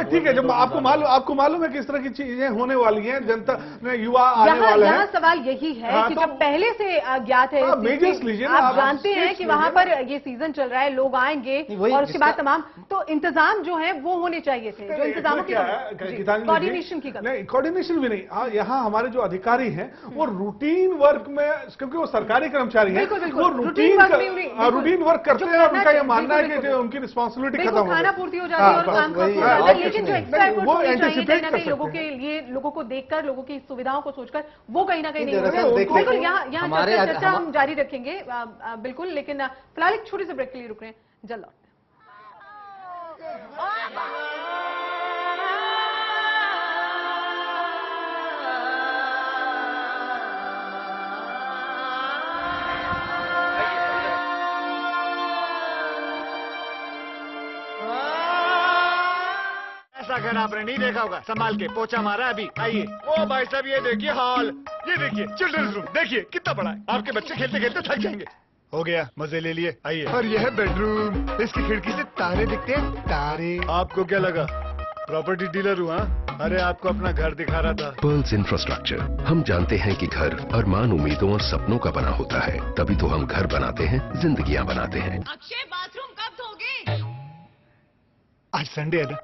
ठीक है, जब आपको मालूम है कि इस तरह की चीजें होने वाली हैं, जनता युवा आने वाले हैं। यहाँ सवाल यही है कि जब पहले से ज्ञात है, आप जानते हैं कि वहां पर ये सीजन चल रहा है, लोग आएंगे और उसके बाद तमाम तो इंतजाम जो है वो होने चाहिए थे, जो इंतजामों की कोऑर्डिनेशन की कमी। नहीं, कोऑर्डिनेशन भी नहीं। यहाँ हमारे जो अधिकारी हैं वो रूटीन वर्क में, क्योंकि वो सरकारी कर्मचारी हैं, वो रूटीन वर्क करते हैं और उनका ये मानना है कि उनकी रिस्पॉन्सिबिलिटी खत्म हो गई, खाना पूर्ति हो जाती है और काम खत्म। लेकिन जो एक्स्ट्रा एफर्ट होनी चाहिए कहीं ना कहीं लोगों के लिए, लोगों को देखकर, लोगों की सुविधाओं को सोचकर, वो कहीं ना कहीं नहीं होता। बिल्कुल, यहाँ चर्चा हम जारी रखेंगे बिल्कुल, लेकिन फिलहाल एक छोटे से ब्रेक के लिए रुक रहे हैं, जल्द लौटते हैं। ऐसा घर आपने नहीं देखा होगा, संभाल के पोछा मारा अभी। आइए। ओ भाई साहब ये देखिए हॉल, ये देखिए चिल्ड्रंस रूम, देखिए कितना बड़ा है। आपके बच्चे खेलते खेलते थक जाएंगे। हो गया, मजे ले लिए। आइए। और यह है बेडरूम, इसकी खिड़की से तारे दिखते हैं, तारे। आपको क्या लगा प्रॉपर्टी डीलर हुआ? अरे आपको अपना घर दिखा रहा था। Pearls infrastructure. हम जानते हैं कि घर अरमान, उम्मीदों और सपनों का बना होता है, तभी तो हम घर बनाते हैं, जिंदगियां बनाते हैं। अक्षय बाथरूम कब धोगे? आज संडे है ना।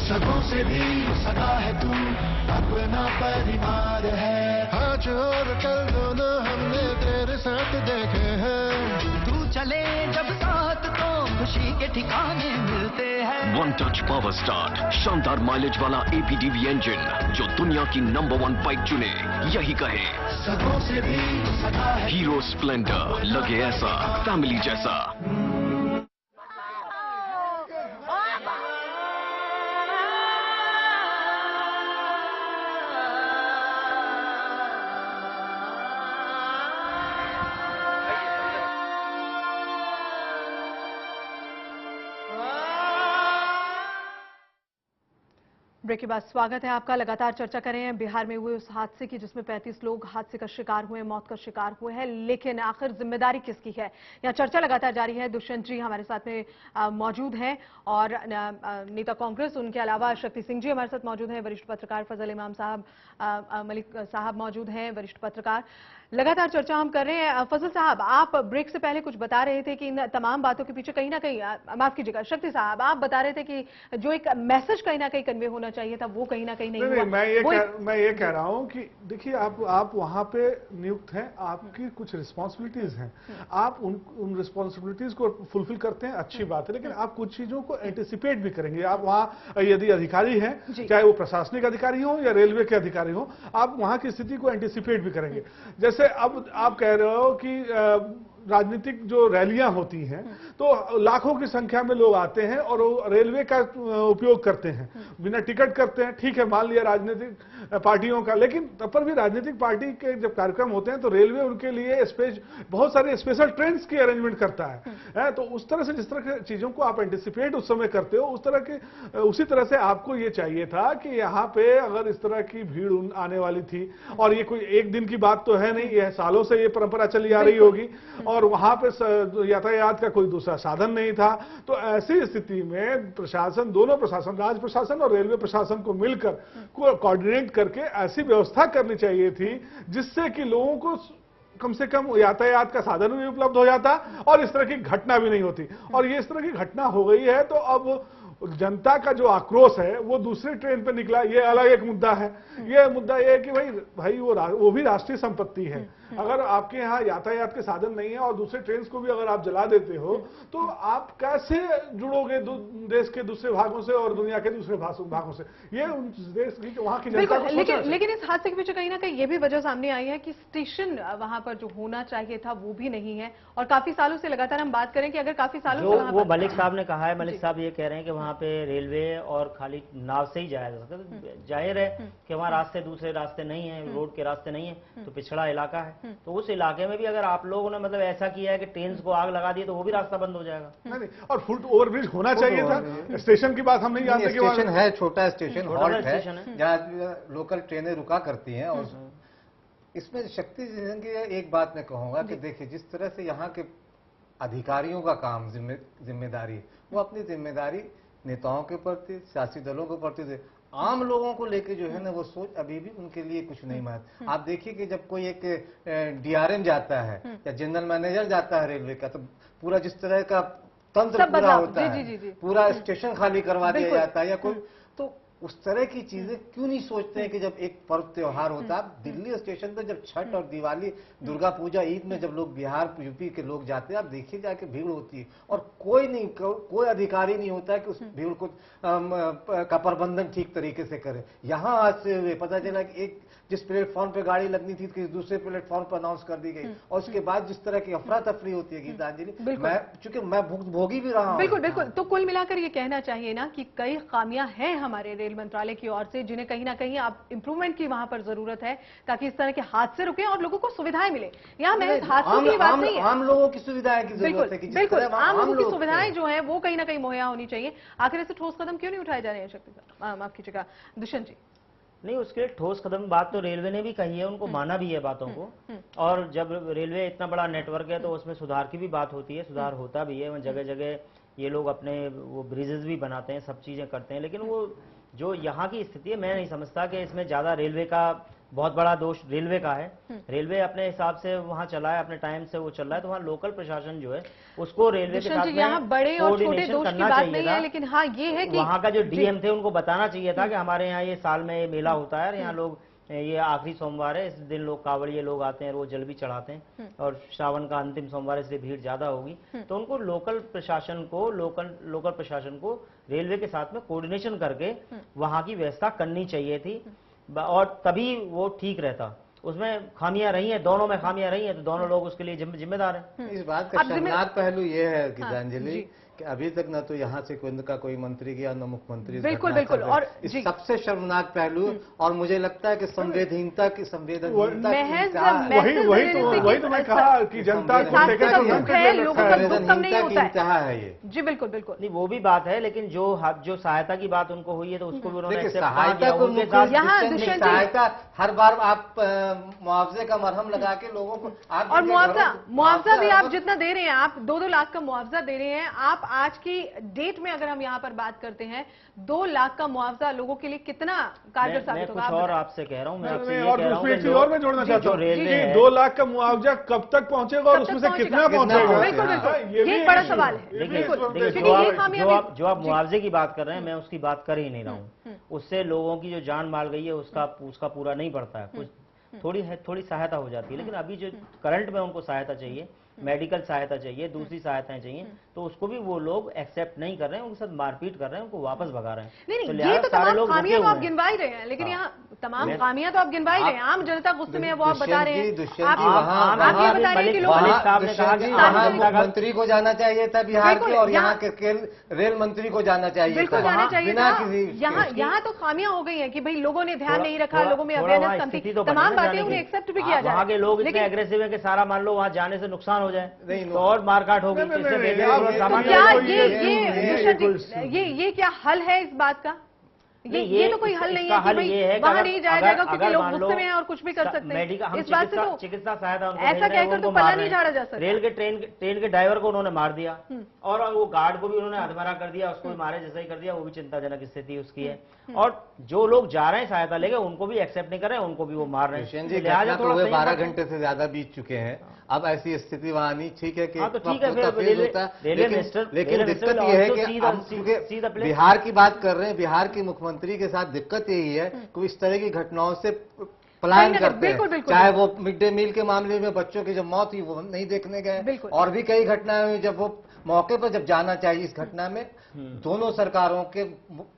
सगों से भी सगा है तू, अपना परिवार है। आज और कल दोनों हमने तेरे साथ देखे हैं। तू चले जब साथ तो खुशी के ठिकाने मिलते हैं। वन टच पावर स्टार्ट, शानदार माइलेज वाला APDV इंजन जो दुनिया की नंबर 1 बाइक चुने, यही कहे सगों से भी सगा है। हीरो स्प्लेंडर, लगे ऐसा फैमिली जैसा। ब्रेक के बाद स्वागत है आपका। लगातार चर्चा कर रहे हैं बिहार में हुए उस हादसे की जिसमें 35 लोग हादसे का शिकार हुए, मौत का शिकार हुए हैं, लेकिन आखिर जिम्मेदारी किसकी है? यहाँ चर्चा लगातार जारी है। दुष्यंत जी हमारे साथ में मौजूद हैं और नेता कांग्रेस, उनके अलावा शक्ति सिंह जी हमारे साथ मौजूद हैं, वरिष्ठ पत्रकार फजल इमाम साहब, मलिक साहब मौजूद हैं, वरिष्ठ पत्रकार। लगातार चर्चा हम कर रहे हैं। फजल साहब, आप ब्रेक से पहले कुछ बता रहे थे कि इन तमाम बातों के पीछे कहीं ना कहीं, माफ कीजिएगा शक्ति साहब, आप बता रहे थे कि जो एक मैसेज कहीं ना कहीं कन्वे होना चाहिए था वो कहीं ना कहीं नहीं हुआ। मैं ये कह रहा हूं कि देखिए आप वहां पे नियुक्त हैं, आपकी कुछ रिस्पॉन्सिबिलिटीज हैं, आप उन रिस्पॉन्सिबिलिटीज को फुलफिल करते हैं, अच्छी बात है, लेकिन आप कुछ चीजों को एंटिसिपेट भी करेंगे। आप वहां यदि अधिकारी हैं, चाहे वो प्रशासनिक अधिकारी हो या रेलवे के अधिकारी हो, आप वहां की स्थिति को एंटिसिपेट भी करेंगे। जैसे अब आप कह रहे हो कि राजनीतिक जो रैलियां होती हैं तो लाखों की संख्या में लोग आते हैं और वो रेलवे का उपयोग करते हैं, बिना टिकट करते हैं। ठीक है, मान लिया राजनीतिक पार्टियों का, लेकिन तब पर भी राजनीतिक पार्टी के जब कार्यक्रम होते हैं तो रेलवे उनके लिए बहुत सारे स्पेशल ट्रेन की अरेंजमेंट करता है। तो उस तरह से जिस तरह की चीजों को आप एंटिसिपेट उस समय करते हो, उसी तरह से आपको ये चाहिए था कि यहाँ पे अगर इस तरह की भीड़ आने वाली थी, और ये कोई एक दिन की बात तो है नहीं, यह सालों से ये परंपरा चली आ रही होगी, और वहां पे यातायात का कोई दूसरा साधन नहीं था। तो ऐसी स्थिति में प्रशासन, दोनों प्रशासन, राज्य प्रशासन और रेलवे प्रशासन को मिलकर कोऑर्डिनेट करके ऐसी व्यवस्था करनी चाहिए थी जिससे कि लोगों को कम से कम यातायात का साधन भी उपलब्ध हो जाता और इस तरह की घटना भी नहीं होती। और ये इस तरह की घटना हो गई है तो अब जनता का जो आक्रोश है वो दूसरी ट्रेन पे निकला, ये अलग एक मुद्दा है। ये मुद्दा ये है कि भाई वो भी राष्ट्रीय संपत्ति है। अगर आपके यहाँ यातायात के साधन नहीं है और दूसरे ट्रेन को भी अगर आप जला देते हो तो आप कैसे जुड़ोगे देश के दूसरे भागों से और दुनिया के दूसरे भागों से? ये उन देश की वहाँ की जनता को लेकिन इस हादसे के पीछे कहीं ना कहीं ये भी वजह सामने आई है कि स्टेशन वहां पर जो होना चाहिए था वो भी नहीं है। और काफी सालों से लगातार हम बात करें कि अगर काफी सालों से वो मलिक साहब ने कहा है, मलिक साहब ये कह रहे हैं कि वहाँ पे रेलवे और खाली नाव से ही जाया जा सकता है। जाहिर है कि वहाँ रास्ते, दूसरे रास्ते नहीं है, रोड के रास्ते नहीं है, तो पिछड़ा इलाका है। तो उस इलाके में भी अगर आप लोगों ने मतलब ऐसा किया है कि ट्रेन को आग लगा दी तो वो भी रास्ता बंद हो जाएगा। नहीं, और फुट ओवरब्रिज होना चाहिए था। स्टेशन की बात हम नहीं जानते। स्टेशन है, छोटा स्टेशन, हॉल्ट है जहाँ लोकल ट्रेनें रुका करती हैं। और इसमें शक्ति की एक बात मैं कहूंगा कि देखिए, जिस तरह से यहाँ के अधिकारियों का काम, जिम्मेदारी, वो अपनी जिम्मेदारी नेताओं के प्रति, सियासी दलों के प्रति दे, आम लोगों को लेके जो है ना वो सोच अभी भी उनके लिए कुछ नहीं महत्व। आप देखिए कि जब कोई एक डीआरएम जाता है या जनरल मैनेजर जाता है रेलवे का, तो पूरा जिस तरह का तंत्र पूरा होता है, पूरा स्टेशन खाली करवा दिया जाता है या कोई, तो उस तरह की चीजें क्यों नहीं सोचते हैं कि जब एक पर्व त्योहार होता है। दिल्ली स्टेशन पे जब छठ और दिवाली, दुर्गा पूजा, ईद में जब लोग बिहार यूपी के लोग जाते हैं, आप देखिए जाके भीड़ होती है और कोई अधिकारी नहीं होता है कि उस भीड़ को का प्रबंधन ठीक तरीके से करे। यहाँ आज से पता चला कि एक जिस प्लेटफॉर्म पे गाड़ी लगनी थी कि दूसरे प्लेटफॉर्म पर अनाउंस कर दी गई और उसके बाद जिस तरह की अफरा तफरी होती है गीतांजलि, चूंकि मैं भोगी भी रहा हूँ। बिल्कुल। तो कुल मिलाकर ये कहना चाहिए ना कि कई खामियां हैं हमारे रेल मंत्रालय की ओर से, जिन्हें कहीं ना कहीं आप इंप्रूवमेंट की वहां पर जरूरत है ताकि इस तरह के हादसे रुके और लोगों को सुविधाएं मिले। यहाँ महज हादसों की बात नहीं है, आम लोगों की सुविधाएं की जरूरत है। बिल्कुल, आम लोगों की सुविधाएं जो है वो कहीं ना कहीं मुहैया होनी चाहिए। आखिर ऐसे ठोस कदम क्यों नहीं उठाए जा रहे हैं शक्ति साहब, माफ कीजिएगा दुष्यंत जी? नहीं, उसके लिए ठोस कदम बात तो रेलवे ने भी कही है, उनको माना भी है बातों को। और जब रेलवे इतना बड़ा नेटवर्क है तो उसमें सुधार की भी बात होती है, सुधार होता भी है। जगह जगह ये लोग अपने वो ब्रिजेस भी बनाते हैं, सब चीजें करते हैं। लेकिन वो जो यहाँ की स्थिति है, मैं नहीं समझता कि इसमें ज्यादा रेलवे का बहुत बड़ा दोष रेलवे का है। रेलवे अपने हिसाब से वहाँ चला है, अपने टाइम से वो चल रहा है। तो वहाँ लोकल प्रशासन जो है उसको रेलवे के साथ में बड़े और छोटे दोष की बात नहीं है, लेकिन हाँ ये है कि वहाँ का जो डीएम थे उनको बताना चाहिए था कि हमारे यहाँ ये साल में ये मेला होता है और यहाँ लोग, ये आखिरी सोमवार है, इस दिन लोग कांवड़िए लोग आते हैं, रोज जल भी चढ़ाते हैं और श्रावण का अंतिम सोमवार इसलिए भीड़ ज्यादा होगी। तो उनको लोकल प्रशासन को रेलवे के साथ में कोऑर्डिनेशन करके वहां की व्यवस्था करनी चाहिए थी और तभी वो ठीक रहता। उसमें खामियां रही हैं, दोनों में खामियां रही हैं, तो दोनों लोग उसके लिए जिम्मेदार हैं। इस बात का शर्मनाक पहलू ये है गीतांजलि कि अभी तक न तो यहाँ से कोई मंत्री गया, न मुख्यमंत्री। बिल्कुल। और इस सबसे शर्मनाक पहलू, और मुझे लगता है कि संवेदनहीनता वही तो मैं कहा कि जनता को लेकर इंतहा है ये। जी बिल्कुल। नहीं, वो भी बात है, लेकिन जो सहायता की बात उनको हुई है तो उसको भी उन्होंने सहायता हर बार आप मुआवजे का मरहम लगा के लोगों को और मुआवजा भी आप जितना दे रहे हैं, आप 2-2 लाख का मुआवजा दे रहे हैं। आप आज की डेट में अगर हम यहाँ पर बात करते हैं 2 लाख का मुआवजा लोगों के लिए कितना कारगर साबित होगा? कुछ और आपसे कह रहा हूँ, मैं आपसे ये कह रहा हूँ कि और मैं जोड़ना चाहता हूँ कि 2 लाख का मुआवजा कब तक पहुंचेगा और उसमें से कितना पहुंचेगा? बिल्कुल, ये एक बड़ा सवाल है। जो आप मुआवजे की बात कर रहे हैं, मैं उसकी बात कर ही नहीं रहा हूँ। उससे लोगों की जो जान माल गई है उसका पूरा नहीं पड़ता है, कुछ थोड़ी सहायता हो जाती है। लेकिन अभी जो करंट में उनको सहायता चाहिए, मेडिकल सहायता चाहिए, दूसरी सहायताएं चाहिए, तो उसको भी वो लोग एक्सेप्ट नहीं कर रहे हैं, उनके साथ मारपीट कर रहे हैं, उनको वापस भगा रहे हैं। नहीं, ये तो तमाम खामियां तो आप गिनवा ही रहे हैं, लेकिन यहाँ तमाम खामियां तो आप गिनवा ही रहे हैं। आम जनता गुस्से में है वो आप बता रहे हैं। आप ये बता रहे हैं कि लोग मंत्री को जाना चाहिए था बिहार के, और यहाँ के रेल मंत्री को जाना चाहिए, बिल्कुल जाना चाहिए था। यहाँ तो खामियां हो गई है कि भाई लोगों ने ध्यान नहीं रखा, लोगों में अवेयरनेस कम थी, तमाम बातें उन्हें एक्सेप्ट भी किया जाए। वहाँ के लोग इतने एग्रेसिव है कि सारा मान लो वहाँ जाने से नुकसान हो जाए तो और मारकाट होगी। ये क्या हल है इस बात का? ये तो कोई हल नहीं है कि भाई वहां नहीं जाया जाएगा क्योंकि लोग गुस्से में हैं और कुछ भी कर सकते हैं। इस बात से तो चिकित्सा सहायता ऐसा कहकर तो पल्ला नहीं झाड़ा जा सकता। रेल के ट्रेन के ड्राइवर को उन्होंने मार दिया और वो गार्ड को भी उन्होंने अधमरा कर दिया, उसको भी मारे जैसा ही कर दिया, वो भी चिंताजनक स्थिति उसकी है। और जो लोग जा रहे हैं सहायता लेके उनको भी एक्सेप्ट नहीं कर रहे हैं, उनको भी वो मार रहे हैं। लिहाजा थोड़ा 12 घंटे से ज्यादा बीत चुके हैं, अब ऐसी स्थिति वहां नहीं। ठीक है कि तो ठीक है, लेकिन दिक्कत यह है कि हम चूंकि बिहार की बात कर रहे हैं, बिहार के मुख्यमंत्री के साथ दिक्कत यही है कि इस तरह की घटनाओं से पलायन करते हैं। चाहे वो मिड डे मील के मामले में बच्चों की जब मौत हुई वो नहीं देखने गए, और भी कई घटनाएं हुई जब वो मौके पर जब जाना चाहिए इस घटना में दोनों सरकारों के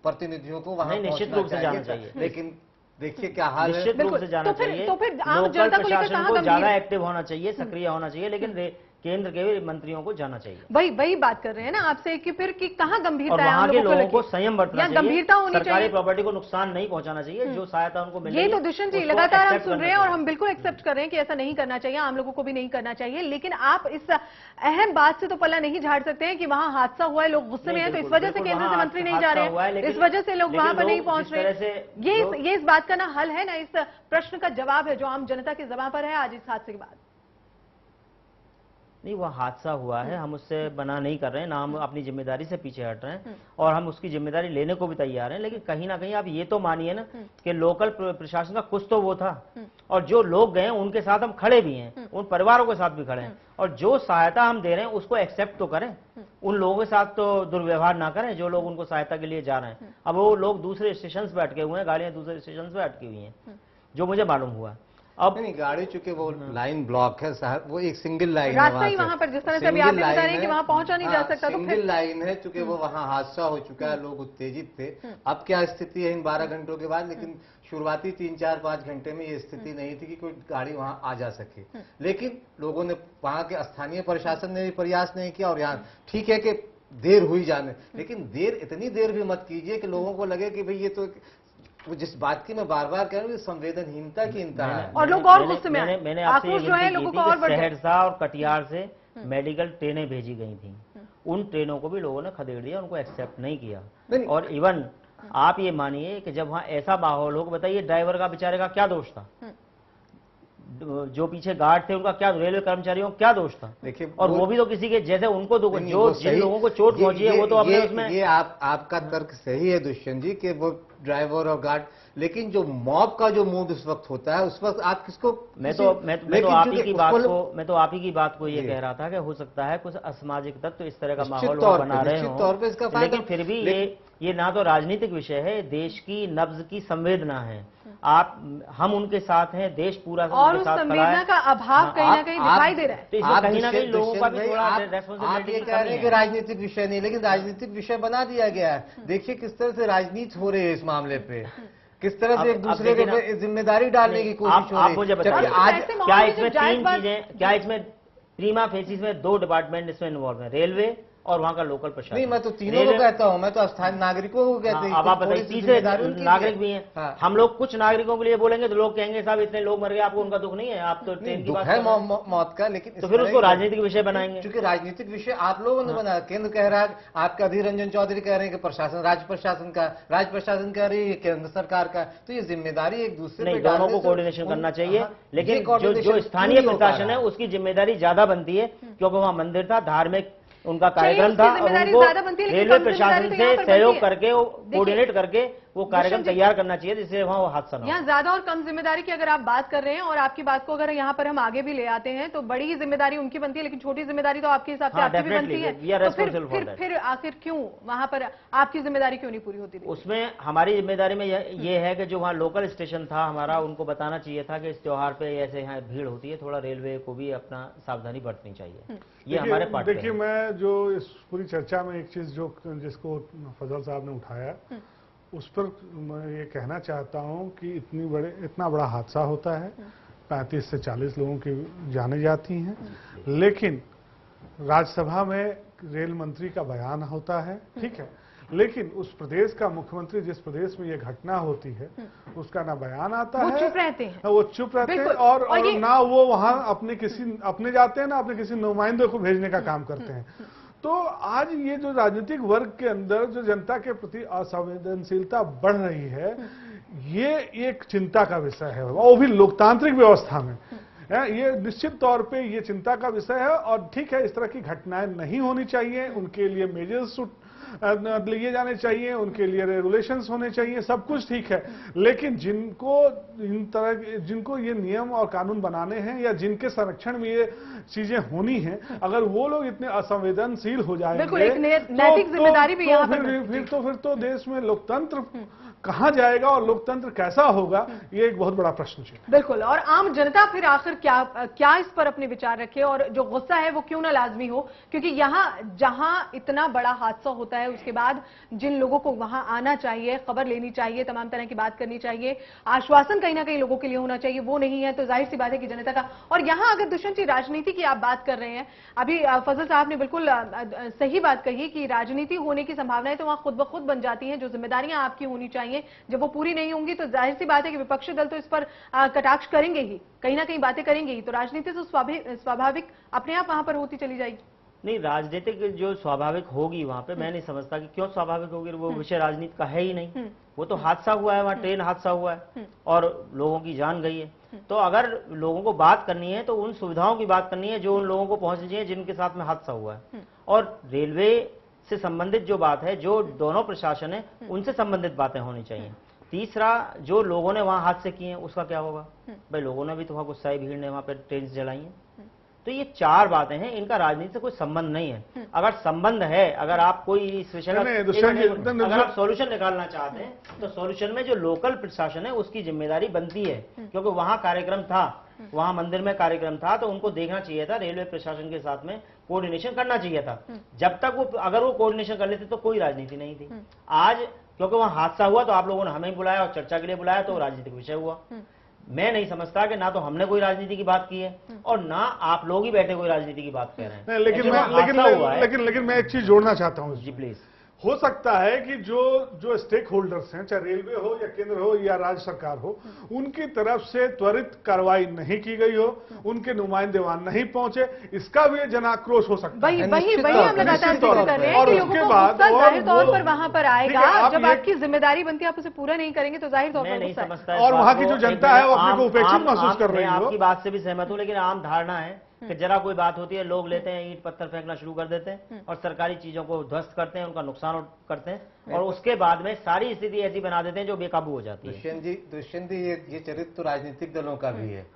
प्रतिनिधियों को वहां निश्चित रूप से जाना चाहिए। लेकिन देखिए क्या हाल है, निश्चित रूप से जाना चाहिए। तो फिर आम जनता को लेकर प्रशासन को ज्यादा एक्टिव होना चाहिए, सक्रिय होना चाहिए, लेकिन केंद्र के मंत्रियों को जाना चाहिए। वही बात कर रहे हैं ना आपसे कि फिर कि कहां गंभीरता है, वहां के लोगों को संयम बरतना चाहिए, गंभीरता होनी चाहिए, सरकारी प्रॉपर्टी को नुकसान नहीं पहुंचाना चाहिए, जो सहायता उनको मिले। ये तो दुष्यंत जी लगातार हम सुन रहे हैं और हम बिल्कुल एक्सेप्ट कर रहे हैं कि ऐसा नहीं करना चाहिए, आम लोगों को भी नहीं करना चाहिए। लेकिन आप इस अहम बात से तो पल्ला नहीं झाड़ सकते हैं कि वहां हादसा हुआ है, लोग गुस्से में हैं, तो इस वजह से केंद्र से मंत्री नहीं जा रहे हैं, इस वजह से लोग वहां पर नहीं पहुंच रहे हैं। ये इस बात का ना हल है ना, इस प्रश्न का जवाब है जो आम जनता की ज़बान पर है आज इस हादसे के बाद। नहीं, वह हादसा हुआ है, हम उससे बना नहीं कर रहे हैं, ना हम अपनी जिम्मेदारी से पीछे हट रहे हैं और हम उसकी जिम्मेदारी लेने को भी तैयार हैं। लेकिन कहीं ना कहीं आप ये तो मानिए ना कि लोकल प्रशासन का कुछ तो वो था, और जो लोग गए उनके साथ हम खड़े भी हैं, उन परिवारों के साथ भी खड़े हैं, और जो सहायता हम दे रहे हैं उसको एक्सेप्ट तो करें, उन लोगों के साथ तो दुर्व्यवहार ना करें जो लोग उनको सहायता के लिए जा रहे हैं। अब वो लोग दूसरे स्टेशन पे अटके हुए हैं, गाड़ियां दूसरे स्टेशन पे अटकी हुई हैं, जो मुझे मालूम हुआ। अब नहीं, गाड़ी चूंकि वो लाइन ब्लॉक है साहब, वो एक सिंगल लाइन है वहां पर, जिस तरह से अभी आप बता रहे हैं कि वहां पहुंचा नहीं जा सकता, तो सिंगल लाइन है चूंकि वो वहां हादसा हो चुका है, लोग उत्तेजित थे। अब क्या स्थिति है इन 12 घंटों के बाद, लेकिन शुरुआती 3-4-5 घंटे में ये स्थिति नहीं थी कि कोई गाड़ी वहां आ जा सके। लेकिन लोगों ने, वहां के स्थानीय प्रशासन ने भी प्रयास नहीं किया, और यहाँ ठीक है कि देर हुई जाने, लेकिन इतनी देर भी मत कीजिए कि लोगों को लगे कि भाई ये तो वो जिस बात की मैं बार बार कह रहा हूँ, संवेदनहीनता की इंतहा है और लोग और गुस्से में आए। मैंने आपसे जो है लोगों को और सहरसा और कटिहार से मेडिकल ट्रेनें भेजी गई थी, उन ट्रेनों को भी लोगों ने खदेड़ दिया, उनको एक्सेप्ट नहीं किया। और इवन आप ये मानिए कि जब वहां ऐसा माहौल हो, बताइए ड्राइवर का बेचारे का क्या दोष था, जो पीछे गार्ड थे उनका क्या, रेलवे कर्मचारियों का क्या दोष था। देखिए, और वो भी तो किसी के जैसे उनको जो जिन लोगों को चोट पहुंची है वो तो अपने उसमें। ये आपका तर्क सही है दुष्यंत जी कि वो ड्राइवर और गार्ड, लेकिन जो मॉब का जो मूड उस वक्त होता है, उस वक्त आप किसको, मैं तो आप ही की बात को ये कह रहा था कि हो सकता है कुछ असामाजिक तत्व इस तरह का माहौल बना रहे हो, लेकिन फिर भी ये ना तो राजनीतिक विषय है, देश की नब्ज की संवेदना है। हम उनके साथ हैं, देश पूरा और उस संवेदना का अभाव कहीं ना कहीं दिखाई दे रहा है। तो इसमें कहीं ना कहीं लोगों का भी थोड़ा रेस्पॉन्सिबिलिटी कह रहे हैं कि राजनीतिक विषय नहीं, लेकिन राजनीतिक विषय बना दिया गया है। देखिए किस तरह से राजनीति हो रही है इस मामले पे, किस तरह से एक दूसरे के जिम्मेदारी डालने की कोशिश हो रही है। आप मुझे बताइए, आज क्या इसमें 3 चीजें, क्या इसमें प्रीमा फेसिस में 2 डिपार्टमेंट इसमें इन्वॉल्व है, रेलवे और वहां का लोकल प्रशासन। नहीं, मैं तो तीनों को कहता हूं, मैं तो स्थानीय नागरिकों को कहते हैं। अब आप बताइए, तीसरे नागरिक भी हैं। हम लोग कुछ नागरिकों के लिए बोलेंगे तो लोग कहेंगे साहब इतने लोग मर गए, आपको उनका दुख नहीं है, आप तो ट्रेन की बात है मौत का, लेकिन तो फिर उसको राजनीतिक विषय बनाएंगे। क्योंकि राजनीतिक विषय आप लोगों ने बनाया, केंद्र कह रहा है, आपका अधीर रंजन चौधरी कह रहे हैं कि प्रशासन, राज्य प्रशासन कह रही है केंद्र सरकार का, तो ये जिम्मेदारी एक दूसरे नहीं, दोनों को कोऑर्डिनेशन करना चाहिए। लेकिन जो स्थानीय प्रशासन है उसकी जिम्मेदारी ज्यादा बनती है, क्योंकि वहां मंदिर था, धार्मिक उनका कार्यक्रम था, और उनको रेलवे प्रशासन से सहयोग करके, कोऑर्डिनेट करके वो कार्यक्रम तैयार करना चाहिए जिससे वहां वो हादसा ना हो। यहाँ ज्यादा और कम जिम्मेदारी की अगर आप बात कर रहे हैं, और आपकी बात को अगर यहाँ पर हम आगे भी ले आते हैं, तो बड़ी ही जिम्मेदारी उनकी बनती है, लेकिन छोटी जिम्मेदारी तो आपके हिसाब से आपकी भी बनती है। तो फिर आखिर क्यों वहां पर आपकी जिम्मेदारी क्यों नहीं पूरी होती थी? उसमें हमारी जिम्मेदारी में ये है कि जो वहाँ लोकल स्टेशन था हमारा, उनको बताना चाहिए था कि इस त्योहार पे ऐसे यहाँ भीड़ होती है, थोड़ा रेलवे को भी अपना सावधानी बरतनी चाहिए। ये हमारे पार्ट। देखिए, मैं जो इस पूरी चर्चा में एक चीज जिसको फजल साहब ने उठाया, उस पर मैं ये कहना चाहता हूं कि इतना बड़ा हादसा होता है, 35 से 40 लोगों की जाने जाती हैं, लेकिन राज्यसभा में रेल मंत्री का बयान होता है, ठीक है, लेकिन उस प्रदेश का मुख्यमंत्री जिस प्रदेश में ये घटना होती है उसका ना बयान आता है, वो चुप रहते हैं, वो चुप रहते हैं, और ना वो वहां अपने जाते हैं, ना अपने किसी नुमाइंदे को भेजने का काम करते हैं। तो आज ये जो राजनीतिक वर्ग के अंदर जो जनता के प्रति असंवेदनशीलता बढ़ रही है, ये एक चिंता का विषय है, वो भी लोकतांत्रिक व्यवस्था में। ये निश्चित तौर पे ये चिंता का विषय है। और ठीक है, इस तरह की घटनाएं नहीं होनी चाहिए, उनके लिए मेजर्स लिए जाने चाहिए, उनके लिए रेगुलेशंस होने चाहिए, सब कुछ ठीक है। लेकिन जिनको ये नियम और कानून बनाने हैं या जिनके संरक्षण में ये चीजें होनी हैं, अगर वो लोग इतने असंवेदनशील हो जाएंगे, नैतिक जिम्मेदारी भी यहाँ फिर तो देश में लोकतंत्र कहां जाएगा और लोकतंत्र कैसा होगा, ये एक बहुत बड़ा प्रश्न है। बिल्कुल। और आम जनता फिर आखिर क्या इस पर अपने विचार रखे, और जो गुस्सा है वो क्यों ना लाजमी हो, क्योंकि यहाँ जहां इतना बड़ा हादसा होता है उसके बाद जिन लोगों को वहां आना चाहिए, खबर लेनी चाहिए, तमाम तरह की बात करनी चाहिए, आश्वासन कहीं ना कहीं लोगों के लिए होना चाहिए, वो नहीं है। तो जाहिर सी बात है कि जनता का। और यहाँ अगर दुष्यंत जी राजनीति की आप बात कर रहे हैं, अभी फजल साहब ने बिल्कुल सही बात कही कि राजनीति होने की संभावनाएं तो वहां खुद ब खुद बन जाती हैं। जो जिम्मेदारियां आपकी होनी चाहिए जब वो पूरी नहीं होंगी तो जाहिर सी बात है कि विपक्षी दल तो इस पर कटाक्ष करेंगे ही, कहीं ना कहीं बातें करेंगे ही। तो राजनीति तो स्वाभाविक अपने आप वहां पर होती चली जाएगी। नहीं, राजनीतिक जो स्वाभाविक होगी वहां पे, मैं नहीं समझता कि क्यों स्वाभाविक होगी, वो विषय राजनीति का है ही नहीं। वो तो हादसा हुआ है, वहां ट्रेन हादसा हुआ है और लोगों की जान गई है। तो अगर लोगों को बात करनी है तो उन सुविधाओं की बात करनी है जो उन लोगों को पहुंचनी चाहिए जिनके साथ में हादसा हुआ है। और रेलवे से संबंधित जो बात है, जो दोनों प्रशासन है उनसे संबंधित बातें होनी चाहिए। तीसरा, जो लोगों ने वहां हादसे किए हैं उसका क्या होगा? भाई लोगों ने भी तो वहां गुस्साई भीड़ ने वहां पर ट्रेन जलाई है। तो ये चार बातें हैं, इनका राजनीति से कोई संबंध नहीं है। अगर संबंध है, अगर आप कोई इस विषय अगर आप सॉल्यूशन निकालना चाहते हैं तो सॉल्यूशन में जो लोकल प्रशासन है उसकी जिम्मेदारी बनती है, क्योंकि वहां कार्यक्रम था, वहां मंदिर में कार्यक्रम था, तो उनको देखना चाहिए था, रेलवे प्रशासन के साथ में कोऑर्डिनेशन करना चाहिए था। जब तक वो अगर वो कोऑर्डिनेशन कर लेते तो कोई राजनीति नहीं थी। आज क्योंकि वहां हादसा हुआ तो आप लोगों ने हमें बुलाया और चर्चा के लिए बुलाया, तो राजनीतिक विषय हुआ। मैं नहीं समझता कि ना तो हमने कोई राजनीति की बात की है और ना आप लोग ही बैठे कोई राजनीति की बात कह रहे हैं। लेकिन मैं एक चीज जोड़ना चाहता हूँ जी, प्लीज। हो सकता है कि जो स्टेक होल्डर्स हैं, चाहे रेलवे हो या केंद्र हो या राज्य सरकार हो, उनकी तरफ से त्वरित कार्रवाई नहीं की गई हो, उनके नुमाइंदे वहां नहीं पहुंचे, इसका भी जनाक्रोश हो सकता है। वही हम लगातार जिक्र कर रहे हैं कि लोगों को गुस्सा जाहिर तौर पर वहां पर आएगा। जब आपकी जिम्मेदारी बनती है आप उसे पूरा नहीं करेंगे तो जाहिर तौर पर नहीं समझता। और वहां की जो जनता है वो अपने को उपेक्षित महसूस कर रही है। आपकी बात से भी सहमत हूं, लेकिन आम धारणा है कि जरा कोई बात होती है लोग लेते हैं ईंट पत्थर फेंकना शुरू कर देते हैं और सरकारी चीजों को ध्वस्त करते हैं, उनका नुकसान करते हैं और उसके बाद में सारी स्थिति ऐसी बना देते हैं जो बेकाबू हो जाती है। दुष्यंत जी, ये चरित्र तो राजनीतिक दलों का भी है।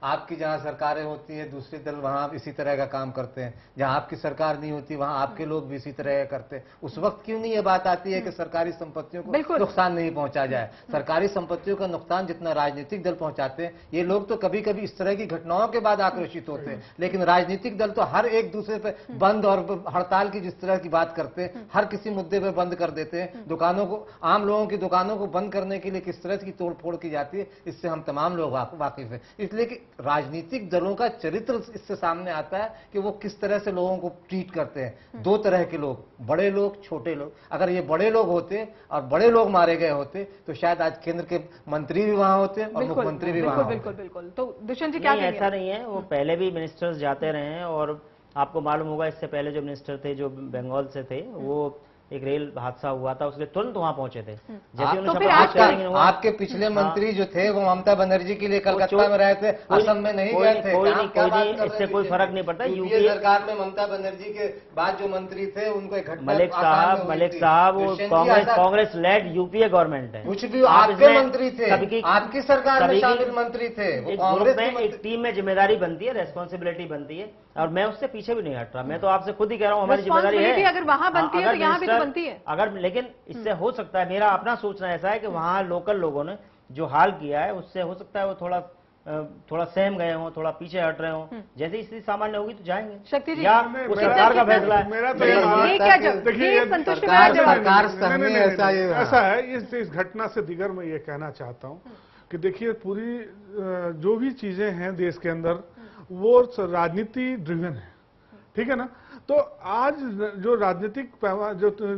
आपकी जहां सरकारें होती है दूसरे दल वहां इसी तरह का काम करते हैं, जहां आपकी सरकार नहीं होती वहां आपके लोग भी इसी तरह का करते हैं। उस वक्त क्यों नहीं ये बात आती है कि सरकारी संपत्तियों को नुकसान नहीं पहुंचा जाए? सरकारी संपत्तियों का नुकसान जितना राजनीतिक दल पहुंचाते हैं, ये लोग तो कभी कभी इस तरह की घटनाओं के बाद आक्रोशित होते हैं, लेकिन राजनीतिक दल तो हर एक दूसरे पे बंद और हड़ताल की जिस तरह की बात करते हैं, हर किसी मुद्दे पे बंद कर देते हैं। दुकानों को, आम लोगों की दुकानों को बंद करने के लिए किस तरह की तोड़ फोड़ की जाती है, इससे हम तमाम लोग वाकिफ है। इसलिए कि राजनीतिक दलों का चरित्र इससे सामने आता है कि वो किस तरह से लोगों को ट्रीट करते हैं। दो तरह के लोग, बड़े लोग, छोटे लोग। अगर ये बड़े लोग होते और बड़े लोग मारे गए होते तो शायद आज केंद्र के मंत्री भी वहां होते और मुख्यमंत्री भी वहां होते। बिल्कुल। तो दुष्यंत जी क्या कहेंगे? ऐसा नहीं है, वो पहले भी मिनिस्टर्स जाते रहे हैं और आपको मालूम होगा इससे पहले जो मिनिस्टर थे जो बंगाल से थे, वो एक रेल हादसा हुआ था उसके तुरंत वहां पहुंचे थे। तो आपके पिछले मंत्री जो थे वो ममता बनर्जी के लिए कलकत्ता में रहे थे, असम में नहीं गए थे। इससे कोई फर्क नहीं पड़ता। यूपीए सरकार में ममता बनर्जी के बाद जो मंत्री थे उनको एक घटना, मलिक साहब वो कांग्रेस लेड यूपीए गवर्नमेंट है। कुछ भी आपके मंत्री थे, आपकी सरकार में शामिल मंत्री थे। कांग्रेस में एक टीम में जिम्मेदारी बनती है, रेस्पॉन्सिबिलिटी बनती है और मैं उससे पीछे भी नहीं हट रहा। मैं तो आपसे खुद ही कह रहा हूँ हमारी जिम्मेदारी है। अगर वहां बनती है तो यहाँ भी बनती है। अगर लेकिन इससे हो सकता है, मेरा अपना सोचना ऐसा है कि वहां लोकल लोगों ने जो हाल किया है उससे हो सकता है वो थोड़ा सहम गए हों, थोड़ा पीछे हट रहे हों। जैसे स्थिति सामान्य होगी तो जाएंगे। शक्ति जी, या वो सरकार का फैसला है। ऐसा है, इस घटना से दिगर मैं ये कहना चाहता हूँ कि देखिए पूरी जो भी चीजें हैं देश के अंदर वो राजनीति ड्रिवन है, ठीक है ना। तो आज जो राजनीतिक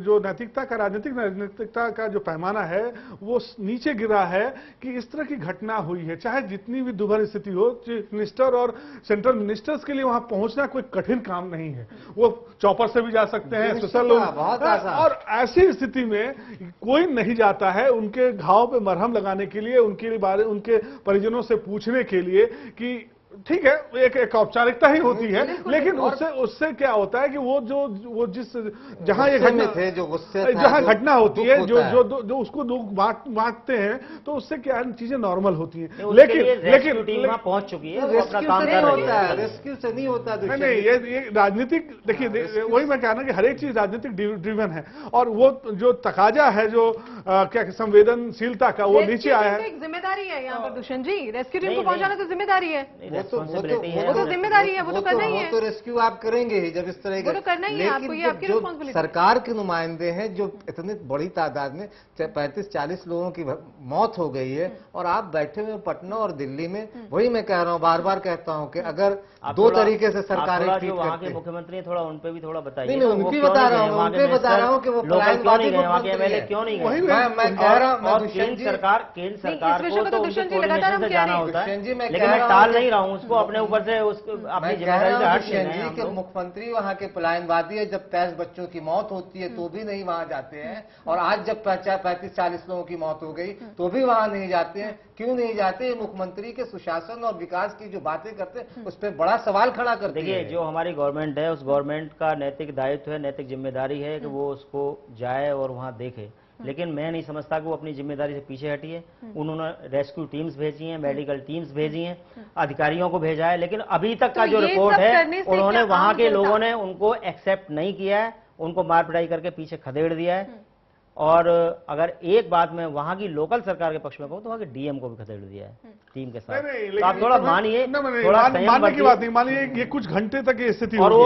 जो नैतिकता का जो पैमाना है वो नीचे गिरा है कि इस तरह की घटना हुई है। चाहे जितनी भी दुभर स्थिति हो, चीफ मिनिस्टर और सेंट्रल मिनिस्टर्स के लिए वहां पहुंचना कोई कठिन काम नहीं है, वो चौपर से भी जा सकते हैं, स्पेशल और ऐसी स्थिति में कोई नहीं जाता है उनके घाव पे मरहम लगाने के लिए, उनके परिजनों से पूछने के लिए कि ठीक है एक औपचारिकता ही होती है, लेकिन उससे क्या होता है कि वो जिस जहां ये घटना थे, जहां घटना होती है, जो उसको लोग बांटते हैं, तो उससे क्या चीजें नॉर्मल होती हैं। लेकिन टीम पहुंच चुकी है, रेस्क्यू से नहीं होता। नहीं, ये राजनीतिक, देखिए वही मैं कह रहा कि हर एक चीज राजनीतिक ड्रिवन है, और वो जो तकाजा है, जो क्या संवेदनशीलता का, वो नीचे आया है। जिम्मेदारी है यहाँ पर दुष्यंत जी, रेस्क्यू टीम को पहुंचाना तो जिम्मेदारी है, वो तो जिम्मेदारी है, वो तो करना ही है। वो तो रेस्क्यू आप करेंगे ही जब इस तरह वो तो करना ही है, आपको ये आपकी रिस्पांसिबिलिटी। सरकार के नुमाइंदे हैं जो इतनी बड़ी तादाद में 35-40 लोगों की मौत हो गई है, और आप बैठे हुए पटना और दिल्ली में, वही मैं कह रहा हूँ, बार बार कहता हूँ कि अगर दो तरीके से सरकारें वहाँ के मुख्यमंत्री थोड़ा उन पे भी थोड़ा बताइए। नहीं, उनकी बता रहा हूँ, उनके बता रहा हूँ कि वो पलायनवादी एमएलए क्यों नहीं गए। मैं कह रहा हूँ केंद्र सरकार को तो उनके कोऑर्डिनेशन से जाना होता है, लेकिन मैं टाल नहीं रहा हूँ उसको, अपने ऊपर से अपनी जिम्मेदारी से हट नहीं के मुख्यमंत्री वहाँ के पलायनवादी है। जब 23 बच्चों की मौत होती है तो भी नहीं वहाँ जाते हैं, और आज जब 35-40 लोगों की मौत हो गई तो भी वहाँ नहीं जाते हैं। क्यों नहीं जाते? मुख्यमंत्री के सुशासन और विकास की जो बातें करते हैं उस पर बड़ा सवाल खड़ा करते हैं। देखिए, जो हमारी गवर्नमेंट है, उस गवर्नमेंट का नैतिक दायित्व है, नैतिक जिम्मेदारी है कि वो उसको जाए और वहाँ देखे, लेकिन मैं नहीं समझता कि वो अपनी जिम्मेदारी से पीछे हटी है। उन्होंने रेस्क्यू टीम्स भेजी हैं, मेडिकल टीम्स भेजी हैं, अधिकारियों को भेजा है, लेकिन अभी तक का जो रिपोर्ट है, उन्होंने वहां के लोगों ने उनको एक्सेप्ट नहीं किया है, उनको मार पिटाई करके पीछे खदेड़ दिया है। और अगर एक बात में वहां की लोकल सरकार के पक्ष में कहूं तो वहां के डीएम को भी खदेड़ दिया है टीम के साथ। तो आप थोड़ा मानिए, थोड़ा मानने की बात नहीं, मानिए ये कुछ घंटे तक ये स्थिति, और वो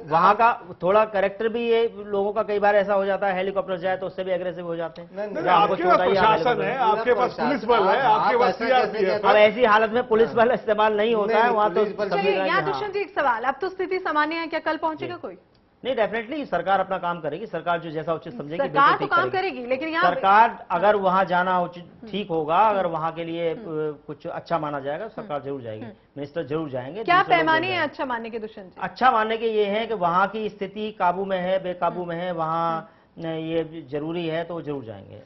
वहां का थोड़ा कैरेक्टर भी, ये लोगों का कई बार ऐसा हो जाता है, हेलीकॉप्टर जाए तो उससे भी एग्रेसिव हो जाते हैं। आपके पास प्रशासन है, आपके पास पुलिस बल है, आपके पास सीआरपीएफ। अब ऐसी हालत में पुलिस बल इस्तेमाल नहीं होता है वहां तो। यहाँ दुष्यंत जी एक सवाल, अब तो स्थिति सामान्य है, क्या कल पहुंचेगा कोई? नहीं, डेफिनेटली सरकार अपना काम करेगी, सरकार जो जैसा उचित समझेगी सरकार तो काम करेगी, लेकिन यहाँ सरकार अगर वहां जाना ठीक होगा, अगर वहां के लिए कुछ अच्छा माना जाएगा, सरकार जरूर जाएगी, मिनिस्टर जरूर जाएंगे। क्या पैमाने हैं अच्छा मानने के दुष्यंत जी? अच्छा मानने के ये है कि वहां की स्थिति काबू में है, बेकाबू में है, वहां ये जरूरी है तो जरूर जाएंगे।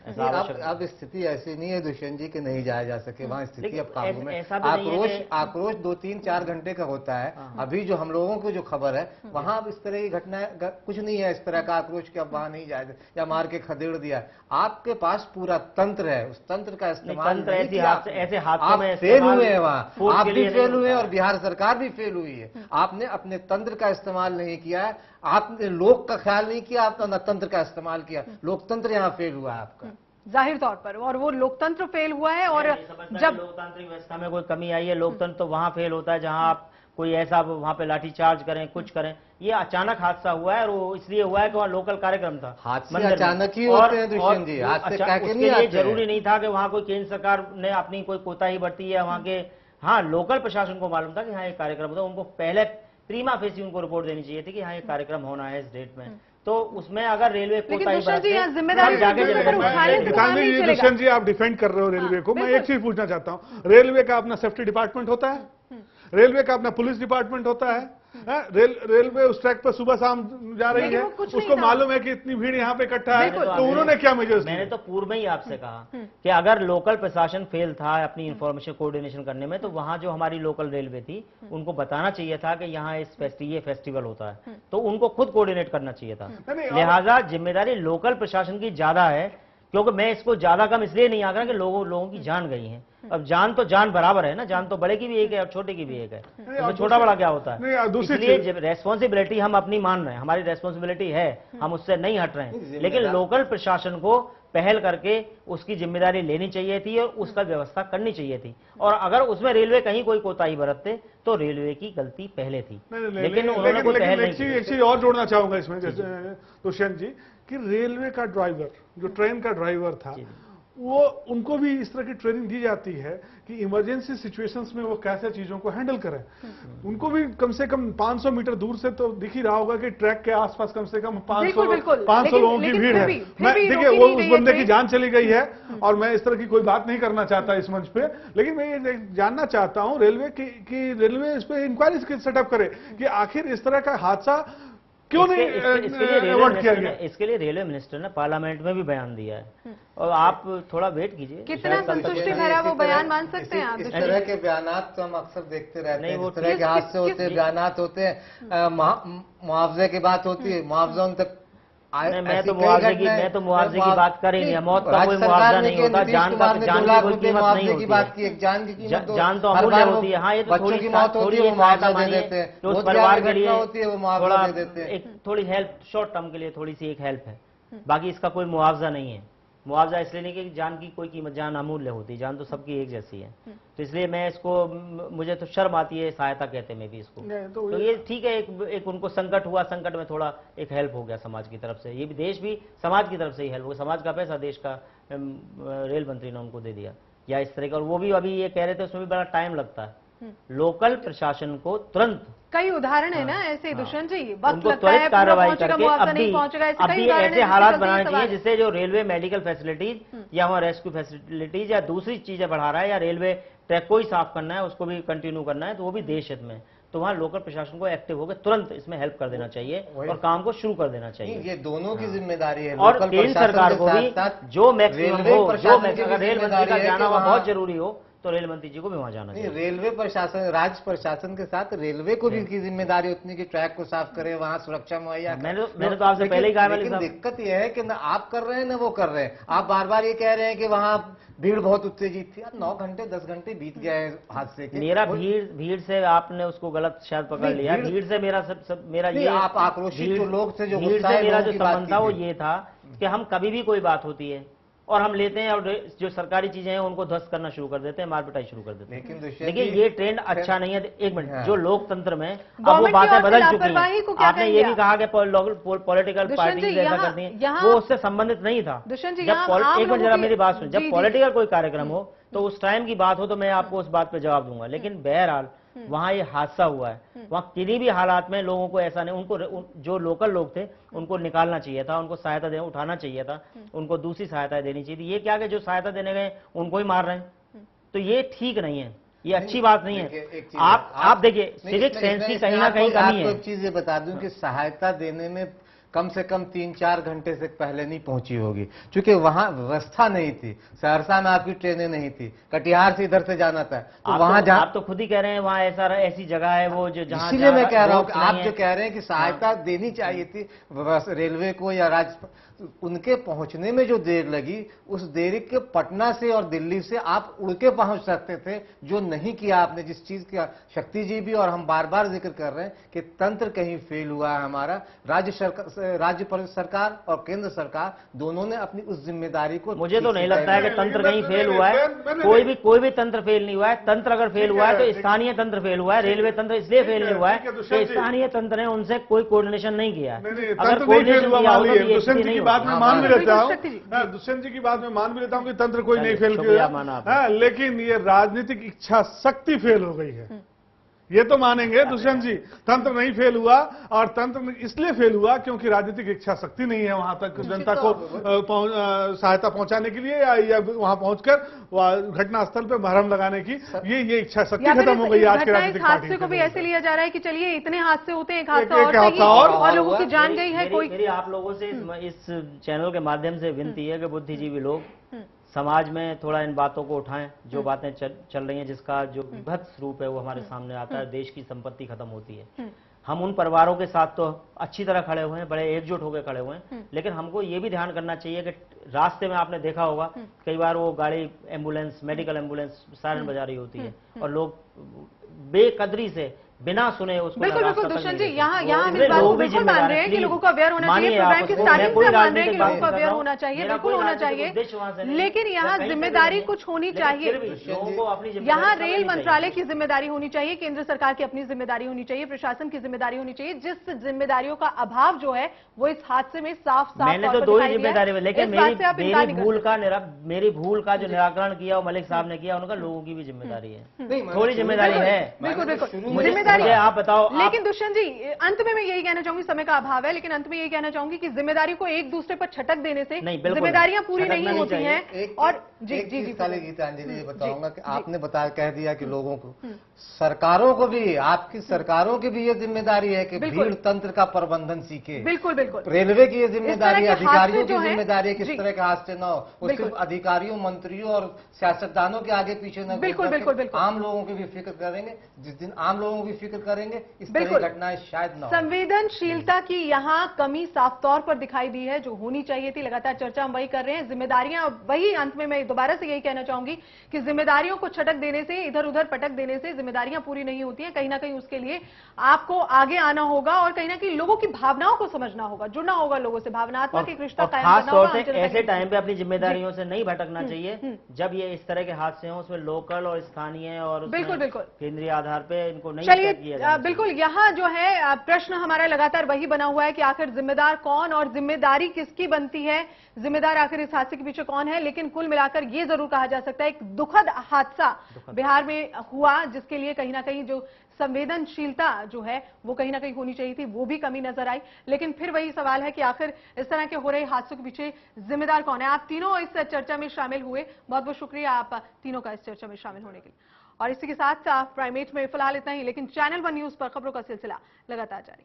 अब स्थिति ऐसी नहीं है दुष्यंत जी कि नहीं जाया जा सके, वहाँ स्थिति अब काबू में। आक्रोश 2-3-4 घंटे का होता है। अभी जो हम लोगों को जो खबर है, वहाँ अब इस तरह की घटना कुछ नहीं है, इस तरह का आक्रोश कि अब वहाँ नहीं जाए या मार के खदेड़ दिया। आपके पास पूरा तंत्र है, उस तंत्र का इस्तेमाल ऐसे हाथों में फेल हुए हैं, वहाँ आप भी फेल हुए और बिहार सरकार भी फेल हुई है। आपने अपने तंत्र का इस्तेमाल नहीं किया है, आपने लोक का ख्याल नहीं किया, आपने तंत्र का इस्तेमाल किया, लोकतंत्र यहाँ फेल हुआ है आपका जाहिर तौर पर, और वो लोकतंत्र फेल हुआ है। और जब लोकतांत्रिक व्यवस्था में कोई कमी आई है, लोकतंत्र तो वहां फेल होता है जहां आप कोई ऐसा वहां पे लाठीचार्ज करें, कुछ करें। ये अचानक हादसा हुआ है, और वो इसलिए हुआ है कि वहाँ लोकल कार्यक्रम था। हादसे अचानक ही होते हैं दुष्यंत जी, हादसे कह के नहीं आते। जरूरी नहीं था कि वहाँ कोई केंद्र सरकार ने अपनी कोई कोताही बरती है, वहाँ के लोकल प्रशासन को मालूम था कि हाँ ये कार्यक्रम होता है, उनको पहले प्रीमा फेसी उनको रिपोर्ट देनी चाहिए थी कि हाँ ये कार्यक्रम होना है इस डेट में। तो उसमें अगर रेलवे को दुष्यंत जी आप डिफेंड कर रहे हो रेलवे को, मैं एक चीज पूछना चाहता हूँ, रेलवे का अपना सेफ्टी डिपार्टमेंट होता है, रेलवे का अपना पुलिस डिपार्टमेंट होता है, रेलवे उस ट्रैक पर सुबह शाम जा रही है, उसको मालूम है कि इतनी भीड़ यहाँ पे इकट्ठा है, तो उन्होंने क्या मेजर्स? मैंने तो पूर्व में ही आपसे कहा कि अगर लोकल प्रशासन फेल था अपनी इंफॉर्मेशन कोऑर्डिनेशन करने में, तो वहां जो हमारी लोकल रेलवे थी उनको बताना चाहिए था कि यहाँ ये फेस्टिवल होता है, तो उनको खुद कोऑर्डिनेट करना चाहिए था। लिहाजा जिम्मेदारी लोकल प्रशासन की ज्यादा है, क्योंकि मैं इसको ज्यादा कम इसलिए नहीं आकर कि लोगों की जान गई है। अब जान तो जान बराबर है ना, जान तो बड़े की भी एक है और छोटे की भी एक है, तो छोटा बड़ा क्या होता है। इसलिए रेस्पॉन्सिबिलिटी हम अपनी मान रहे हैं, हमारी रेस्पॉन्सिबिलिटी है, हम उससे नहीं हट रहे हैं, लेकिन लोकल प्रशासन को पहल करके उसकी जिम्मेदारी लेनी चाहिए थी और उसका व्यवस्था करनी चाहिए थी। और अगर उसमें रेलवे कहीं कोई कोताही बरतते तो रेलवे की गलती पहले थी, लेकिन उन्होंने कोई पहल नहीं की। एक चीज और जोड़ना चाहूंगा इसमें दुष्यंत जी, कि रेलवे का ड्राइवर, जो ट्रेन का ड्राइवर था, वो उनको भी इस तरह की ट्रेनिंग दी जाती है कि इमरजेंसी सिचुएशंस में वो कैसे चीजों को हैंडल करें। उनको भी कम से कम 500 मीटर दूर से तो दिख ही रहा होगा कि ट्रैक के आसपास कम से कम 500 लोगों की भीड़ है। मैं देखिए वो उस बंदे की जान चली गई है और मैं इस तरह की कोई बात नहीं करना चाहता इस मंच पे, लेकिन मैं ये जानना चाहता हूं रेलवे की रेलवे इस पे इंक्वायरी सेटअप करे कि आखिर इस तरह का हादसा क्यों नहीं अवॉइड किया गया। इसके लिए रेलवे मिनिस्टर ने पार्लियामेंट में भी बयान दिया है और आप थोड़ा वेट कीजिए। कितना संतुष्टि भरा वो बयान मान सकते हैं आप? इस तरह के बयानात तो हम अक्सर देखते रहते हैं। इस तरह के हादसे होते हैं, बयानात होते हैं, मुआवजे की बात होती है, मुआवजा उन तक मैं तो मुआवजे की बात कर ही नहीं। मौत का कोई मुआवजा नहीं होता, जान की कोई कीमत नहीं होती है। जान तो अमूल्य होती है। हाँ, ये तो थोड़ी सहायता मानिए तो उस परिवार के लिए थोड़ा एक थोड़ी हेल्प, शॉर्ट टर्म के लिए थोड़ी सी एक हेल्प है, बाकी इसका कोई मुआवजा नहीं है। मुआवजा इसलिए नहीं कि जान की कोई कीमत, जान अमूल्य होती है, जान तो सबकी एक जैसी है। तो इसलिए मैं इसको, मुझे तो शर्म आती है सहायता कहते में भी इसको। तो ये ठीक है, एक उनको संकट हुआ, संकट में थोड़ा एक हेल्प हो गया समाज की तरफ से। ये भी देश भी समाज की तरफ से ही हेल्प हो गया। समाज का पैसा देश का रेल मंत्री ने उनको दे दिया या इस तरह का। और वो भी अभी ये कह रहे थे उसमें भी बड़ा टाइम लगता है। लोकल प्रशासन को तुरंत, कई उदाहरण है ना ऐसे दुष्यंत जी, वक्त उनको लगता है, त्वरित कार्रवाई करके नहीं पहुंचेगा, ऐसे हालात बनाने चाहिए जिससे जो रेलवे मेडिकल फैसिलिटीज या वहाँ रेस्क्यू फैसिलिटीज या दूसरी चीजें बढ़ा रहा है या रेलवे ट्रैक को ही साफ करना है, उसको भी कंटिन्यू करना है, तो वो भी देश हित में। तो वहाँ लोकल प्रशासन को एक्टिव होकर तुरंत इसमें हेल्प कर देना चाहिए और काम को शुरू कर देना चाहिए। ये दोनों की जिम्मेदारी है। और केंद्र सरकार को भी जो मैक्सिमम हो, अगर रेल मंत्री का जाना वहाँ बहुत जरूरी हो तो रेल मंत्री जी को भी वहां जाना चाहिए। रेलवे प्रशासन, राज्य प्रशासन के साथ रेलवे को भी की जिम्मेदारी उतनी कि ट्रैक को साफ करे, वहां सुरक्षा मुहैया। मैंने तो आपसे पहले ही कहा, लेकिन दिक्कत यह है कि न आप कर रहे हैं न वो कर रहे हैं। आप बार बार ये कह रहे हैं कि वहां भीड़ बहुत उत्तेजित थी। 9 घंटे 10 घंटे बीत गए हादसे के। मेरा भीड़ से आपने उसको गलत शायद पकड़ लिया। भीड़ से मेरा ये, आप आक्रोशित लोग से जो भीड़ से मेरा जो संबंध था वो ये था कि हम कभी भी कोई बात होती है और हम लेते हैं और जो सरकारी चीजें हैं उनको ध्वस्त करना शुरू कर देते हैं, मार पिटाई शुरू कर देते हैं। लेकिन ये ट्रेंड अच्छा नहीं है। एक मिनट, जो लोकतंत्र में अब वो बातें बदल चुकी हैं। आपने ये भी कहा कि पॉलिटिकल पार्टीज ऐसा करती हैं, वो उससे संबंधित नहीं था। एक मिनट जरा मेरी बात सुन, जब पॉलिटिकल कोई कार्यक्रम हो तो उस टाइम की बात हो तो मैं आपको उस बात पे जवाब दूंगा। लेकिन बहरहाल वहां ये हादसा हुआ है, वहां किसी भी हालात में लोगों को ऐसा नहीं, उनको जो लोकल लोग थे उनको निकालना चाहिए था, उनको सहायता देना उठाना चाहिए था, उनको दूसरी सहायता देनी चाहिए थी। ये क्या कि जो सहायता देने गए उनको ही मार रहे हैं, तो ये ठीक नहीं है, ये अच्छी बात नहीं है। आप देखिए सिविक सेंस की कहीं ना कहीं कमी है। एक चीज ये बता दूं कि सहायता देने में कम से कम 3-4 घंटे से पहले नहीं पहुंची होगी, क्योंकि वहां व्यवस्था नहीं थी। सहरसा में आपकी ट्रेनें नहीं थी, कटिहार से इधर से जाना था, तो वहां आप तो खुद ही कह रहे हैं वहां ऐसी जगह है वो जो जहां, इसीलिए मैं कह रहा हूं कि आप जो कह रहे हैं कि सहायता देनी चाहिए थी रेलवे को या राज्य, उनके पहुंचने में जो देर लगी, उस देरी के पटना से और दिल्ली से आप उड़ के पहुंच सकते थे, जो नहीं किया आपने। जिस चीज का शक्ति जी भी और हम बार बार जिक्र कर रहे हैं कि तंत्र कहीं फेल हुआ है हमारा। राज्य सरकार और केंद्र सरकार दोनों ने अपनी उस जिम्मेदारी को, मुझे तो नहीं लगता है कि तंत्र कहीं फेल हुआ है। कोई भी तंत्र फेल नहीं हुआ है। तंत्र अगर फेल हुआ है तो स्थानीय तंत्र फेल हुआ है। रेलवे तंत्र इसलिए फेल नहीं हुआ है कि स्थानीय तंत्र ने उनसे कोई कोऑर्डिनेशन नहीं किया। अगर कोऑर्डिनेशन किया होता तो ये स्थिति नहीं। बात में मान भी लेता हूँ, दुष्यंत जी की बात में मान भी लेता हूँ कि तंत्र कोई नहीं फेल किया, लेकिन ये राजनीतिक इच्छा शक्ति फेल हो गई है, ये तो मानेंगे दुष्यंत जी। तंत्र नहीं फेल हुआ, और तंत्र इसलिए फेल हुआ क्योंकि राजनीतिक इच्छा शक्ति नहीं है वहां तक जनता को सहायता पहुंचाने के लिए या वहां पहुंचकर घटनास्थल पे मरहम लगाने की। ये इच्छा शक्ति खत्म हो गई आज के राजनीतिक पार्टी। हादसे को भी ऐसे लिया जा रहा है कि चलिए इतने हादसे होते हैं, एक हादसा और लोगों की जान गई है। मेरी आप लोगों से इस चैनल के माध्यम से विनती है कि बुद्धिजीवी लोग समाज में थोड़ा इन बातों को उठाएं, जो बातें चल रही हैं, जिसका जो विभत्स रूप है वो हमारे सामने आता है। देश की संपत्ति खत्म होती है। हम उन परिवारों के साथ तो अच्छी तरह खड़े हुए हैं, बड़े एकजुट होकर खड़े हुए हैं, लेकिन हमको ये भी ध्यान करना चाहिए कि रास्ते में आपने देखा होगा कई बार वो गाड़ी एम्बुलेंस, मेडिकल एम्बुलेंस सायरन बजा रही होती है और लोग बेकदरी से बिना सुने उसको बिल्कुल रास्ता बिल्कुल तक दुष्यंत नहीं जी, देते। यहाँ हम इसमें इस बात को लोग भी बिल्कुल जिम्मेदार मान रहे हैं कि लोगों को अवेयर होना चाहिए, प्रोग्राम की स्टार्टिंग से मान रहे हैं कि लोगों को अवेयर होना चाहिए, बिल्कुल होना चाहिए, लेकिन यहाँ जिम्मेदारी कुछ होनी चाहिए। यहाँ रेल मंत्रालय की जिम्मेदारी होनी चाहिए, केंद्र सरकार की अपनी जिम्मेदारी होनी चाहिए, प्रशासन की जिम्मेदारी होनी चाहिए, जिस जिम्मेदारियों का अभाव जो है वो इस हादसे में साफ साफ मैंने तो दो ही जिम्मेदारी, लेकिन मेरी भूल का जो निराकरण किया वो मलिक साहब ने किया, उनका लोगों की भी जिम्मेदारी है, थोड़ी जिम्मेदारी है। बिल्कुल बिल्कुल जिम्मेदारी आप बताओ। लेकिन दुष्यंत जी, अंत में मैं यही कहना चाहूंगी, समय का अभाव है, लेकिन अंत में यही कहना चाहूंगी कि जिम्मेदारी को एक दूसरे पर छटक देने से जिम्मेदारियां पूरी नहीं होती हैं। और जी जी जी गीतांजलि ये बताऊंगा कि आपने कह दिया कि लोगों को, सरकारों को भी, आपकी सरकारों की भी ये जिम्मेदारी है कि भीड़ तंत्र का प्रबंधन सीखे। बिल्कुल बिल्कुल। रेलवे की ये जिम्मेदारी है, अधिकारियों की जिम्मेदारी है किस तरह के हादसे न हो, वो सिर्फ अधिकारियों, मंत्रियों और सियासतदानों के आगे पीछे न, बिल्कुल बिल्कुल बिल्कुल, आम लोगों की भी फिक्र करेंगे। जिस दिन आम लोगों की फिक्र करेंगे इस तरह की घटनाएं शायद न हो। संवेदनशीलता की यहाँ कमी साफ तौर पर दिखाई दी है, जो होनी चाहिए थी। लगातार चर्चा हम वही कर रहे हैं, जिम्मेदारियां वही। अंत में मैं दोबारा से यही कहना चाहूंगी कि जिम्मेदारियों को छटक देने से, इधर उधर पटक देने से जिम्मेदारियां पूरी नहीं होती हैं। कहीं ना कहीं उसके लिए आपको आगे आना होगा और कहीं ना कहीं लोगों की भावनाओं को समझना होगा, जुड़ना होगा लोगों से, भावनात्मक एक रिश्ता कायम करना होगा। खास तौर से ऐसे टाइम पे अपनी जिम्मेदारियों से नहीं भटकना चाहिए जब ये इस तरह के हादसे हों, उसमें लोकल और स्थानीय और बिल्कुल बिल्कुल केंद्रीय आधार पे इनको नहीं चलिए किया जाना। बिल्कुल, यहाँ जो है प्रश्न हमारा लगातार वही बना हुआ है कि आखिर जिम्मेदार कौन और जिम्मेदारी किसकी बनती है, जिम्मेदार आखिर इस हादसे के पीछे कौन है। लेकिन कुल मिलाकर ये जरूर कहा जा सकता है एक दुखद हादसा बिहार में हुआ, जिसके लिए कहीं ना कहीं जो संवेदनशीलता जो है वो कहीं ना कहीं होनी चाहिए थी, वो भी कमी नजर आई। लेकिन फिर वही सवाल है कि आखिर इस तरह के हो रहे हादसों के पीछे जिम्मेदार कौन है। आप तीनों इस चर्चा में शामिल हुए, बहुत बहुत शुक्रिया आप तीनों का इस चर्चा में शामिल होने के लिए। और इसी के साथ प्राइमेट में फिलहाल इतना ही, लेकिन चैनल वन न्यूज पर खबरों का सिलसिला लगातार जारी।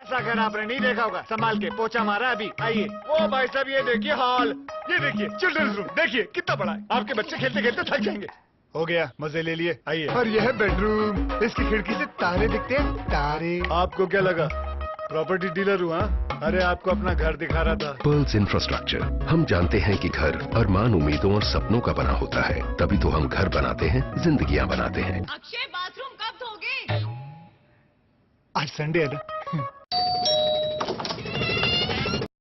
ऐसा घर आपने नहीं देखा होगा, संभाल के पोछा मारा अभी। आइए, वो भाई साहब ये देखिए हॉल, ये देखिए चिल्ड्रंस रूम, देखिए कितना बड़ा है। आपके बच्चे खेलते खेलते थक जाएंगे। हो गया, मजे ले लिए। आइए। और यह है बेडरूम, इसकी खिड़की से तारे दिखते हैं, तारे। आपको क्या लगा प्रॉपर्टी डीलर हुआ? अरे आपको अपना घर दिखा रहा था। पर्ल्स इंफ्रास्ट्रक्चर, हम जानते हैं कि घर अरमान, उम्मीदों और सपनों का बना होता है, तभी तो हम घर बनाते हैं, जिंदगियां बनाते हैं। अक्षय बाथरूम कब धोगे? आज संडे है ना।